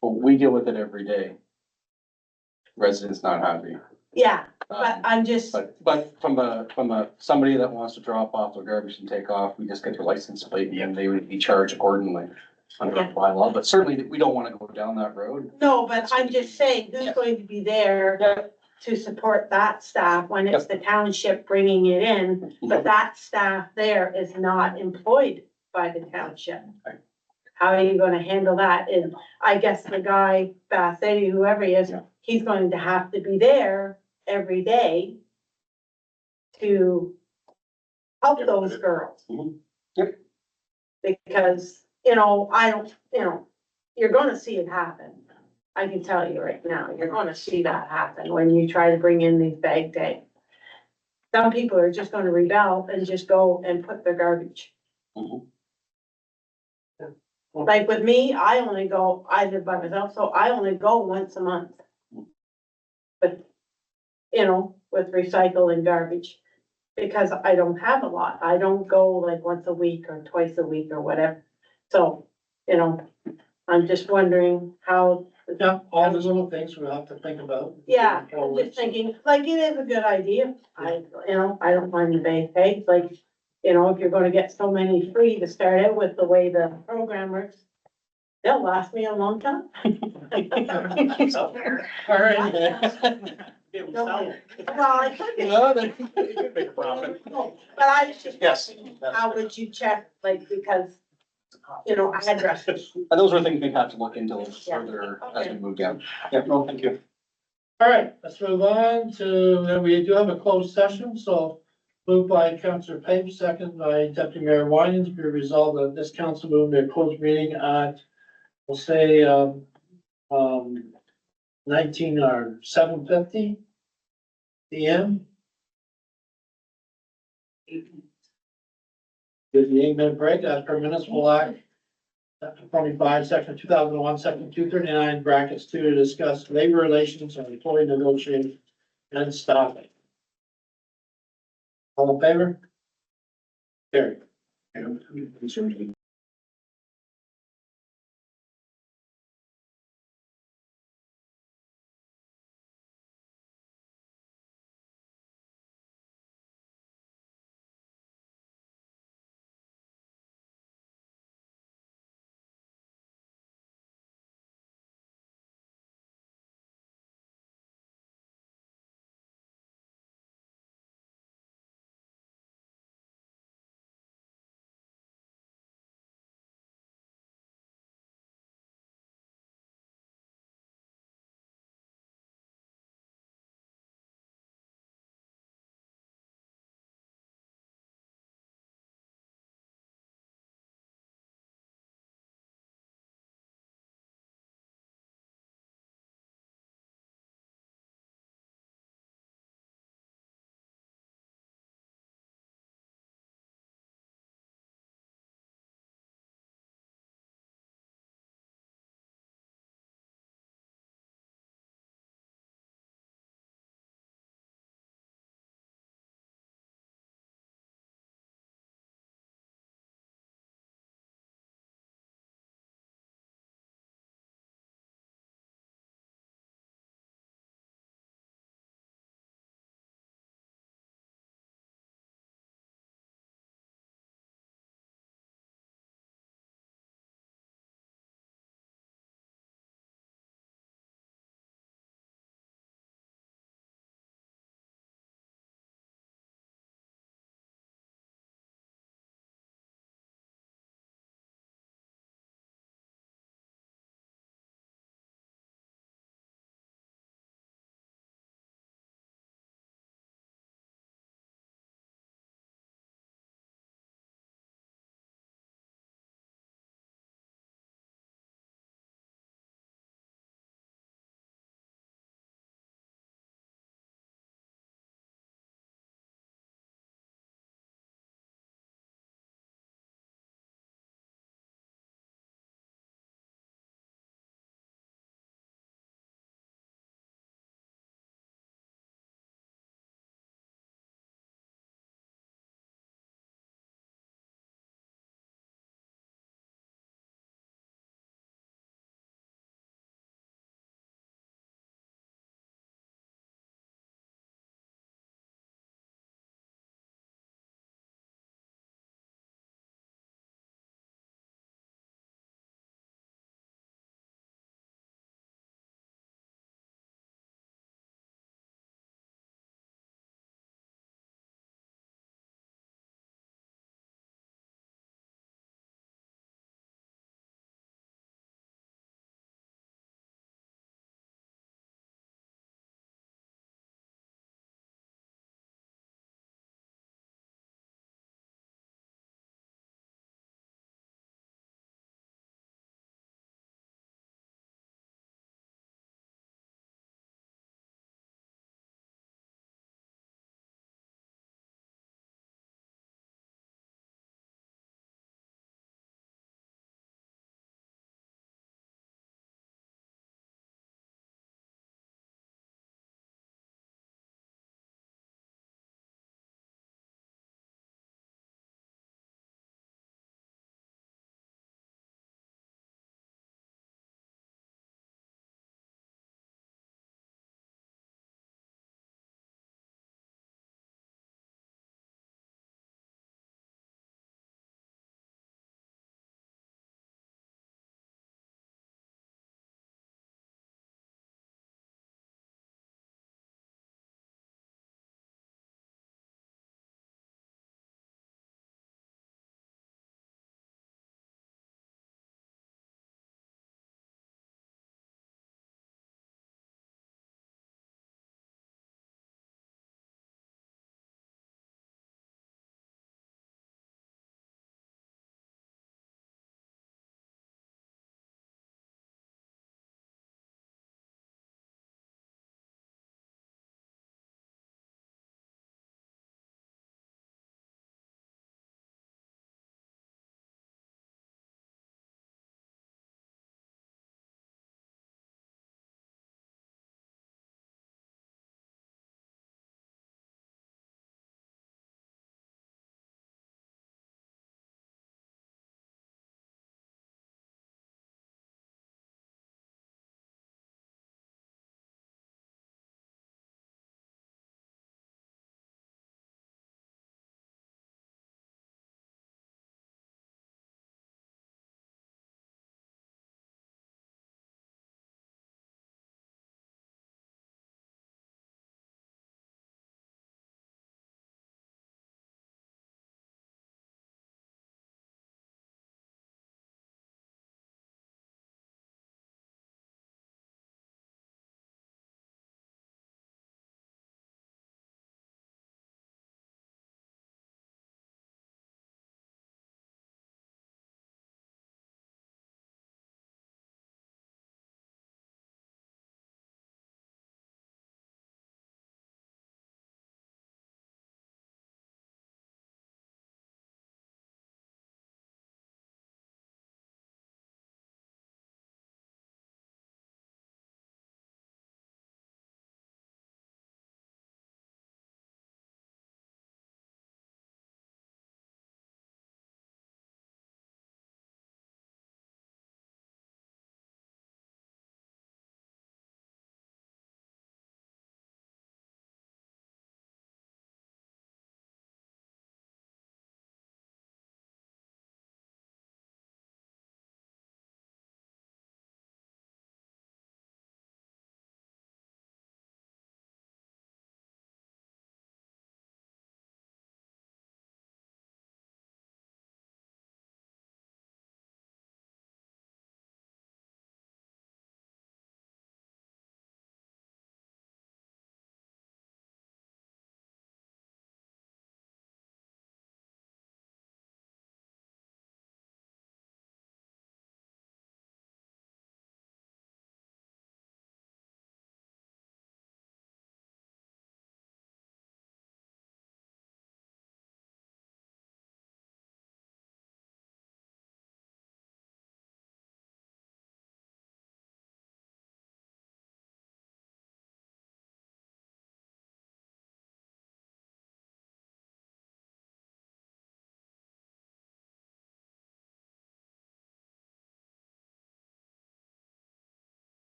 S5: Well, we deal with it every day. Residents not happy.
S14: Yeah, but
S5: Um,
S14: I'm just,
S5: But from somebody that wants to drop off their garbage and take off, we just get their license plate and they would be charged accordingly under our bylaw, but certainly we don't wanna go down that road.
S14: no, but I'm just saying, who's going to be there to support that staff when it's the township bringing it in, but that staff there is not employed by the township?
S5: Right.
S14: How are you gonna handle that? And I guess the guy, Bassett, whoever he is,
S5: Yeah.
S14: he's going to have to be there every day to help those girls.
S5: Mhm. Yep.
S14: Because, I don't, you're gonna see it happen. I can tell you right now, you're gonna see that happen when you try to bring in these bag tags. Some people are just gonna rebel and just go and put their garbage.
S5: Mhm.
S14: Like with me, I live by myself, so I only go once a month. But, with recycle and garbage, because I don't have a lot. I don't go like once a week or twice a week or whatever. So, I'm just wondering how.
S1: Yeah, all the little things we'll have to think about.
S14: Yeah, I'm just thinking, like, it is a good idea. I don't mind the bag tags, like, if you're gonna get so many free to start out with the way the program works, they'll last me a long time.
S1: All right.
S14: Well, I could.
S5: Make a profit.
S14: But I was just
S5: Yes.
S14: wondering, how would you check, like, because, addresses.
S5: And those are things we have to look into a little
S14: Yeah.
S5: further as we move down. Yeah, no, thank you.
S1: All right, let's move on to, we do have a closed session, so moved by Councillor Page, second by Deputy Mayor Winans, be resolved that this council move to a closed meeting at, we'll say, 19 or 7:50 PM. Give the 8-minute break as per municipal act. Chapter 25, section 2001, section 239, brackets 2, to discuss labor relations and employee negotiations and staffing. All in favor? Carry.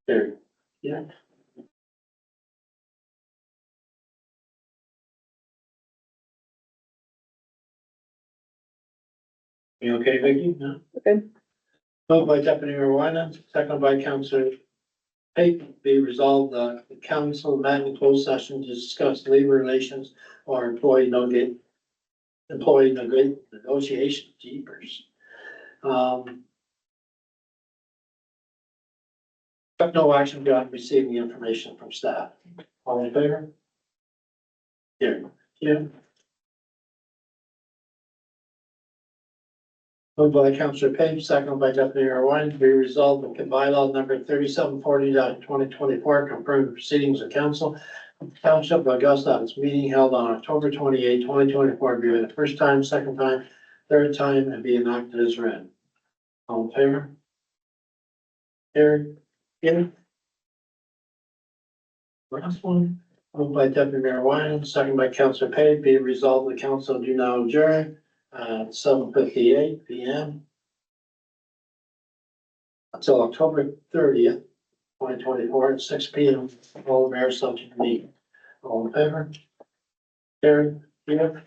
S1: Carried. Yeah. You okay, Vicky? No?
S11: Okay.
S1: Moved by Deputy Mayor Wyman, second by Councillor Payton, be resolved that the council met in closed session to discuss labor relations or employee negotiation, jeepers. But no action beyond receiving the information from staff. All in favor? Here, yeah. Moved by Councillor Page, second by Deputy Mayor Wyman, be resolved that bylaw number 3740-2024 confirm the proceedings of council Township of Augusta at its meeting held on October 28, 2024, be read the first time, second time, third time, and be enacted as read. All in favor? Carried. Yeah. Last one, moved by Deputy Mayor Wyman, second by Councillor Page, be it resolved the council do now adjourn at 7:58 PM until October 30th, 2024 at 6 PM. All mayor subject to meeting. All in favor? Carried. Yeah.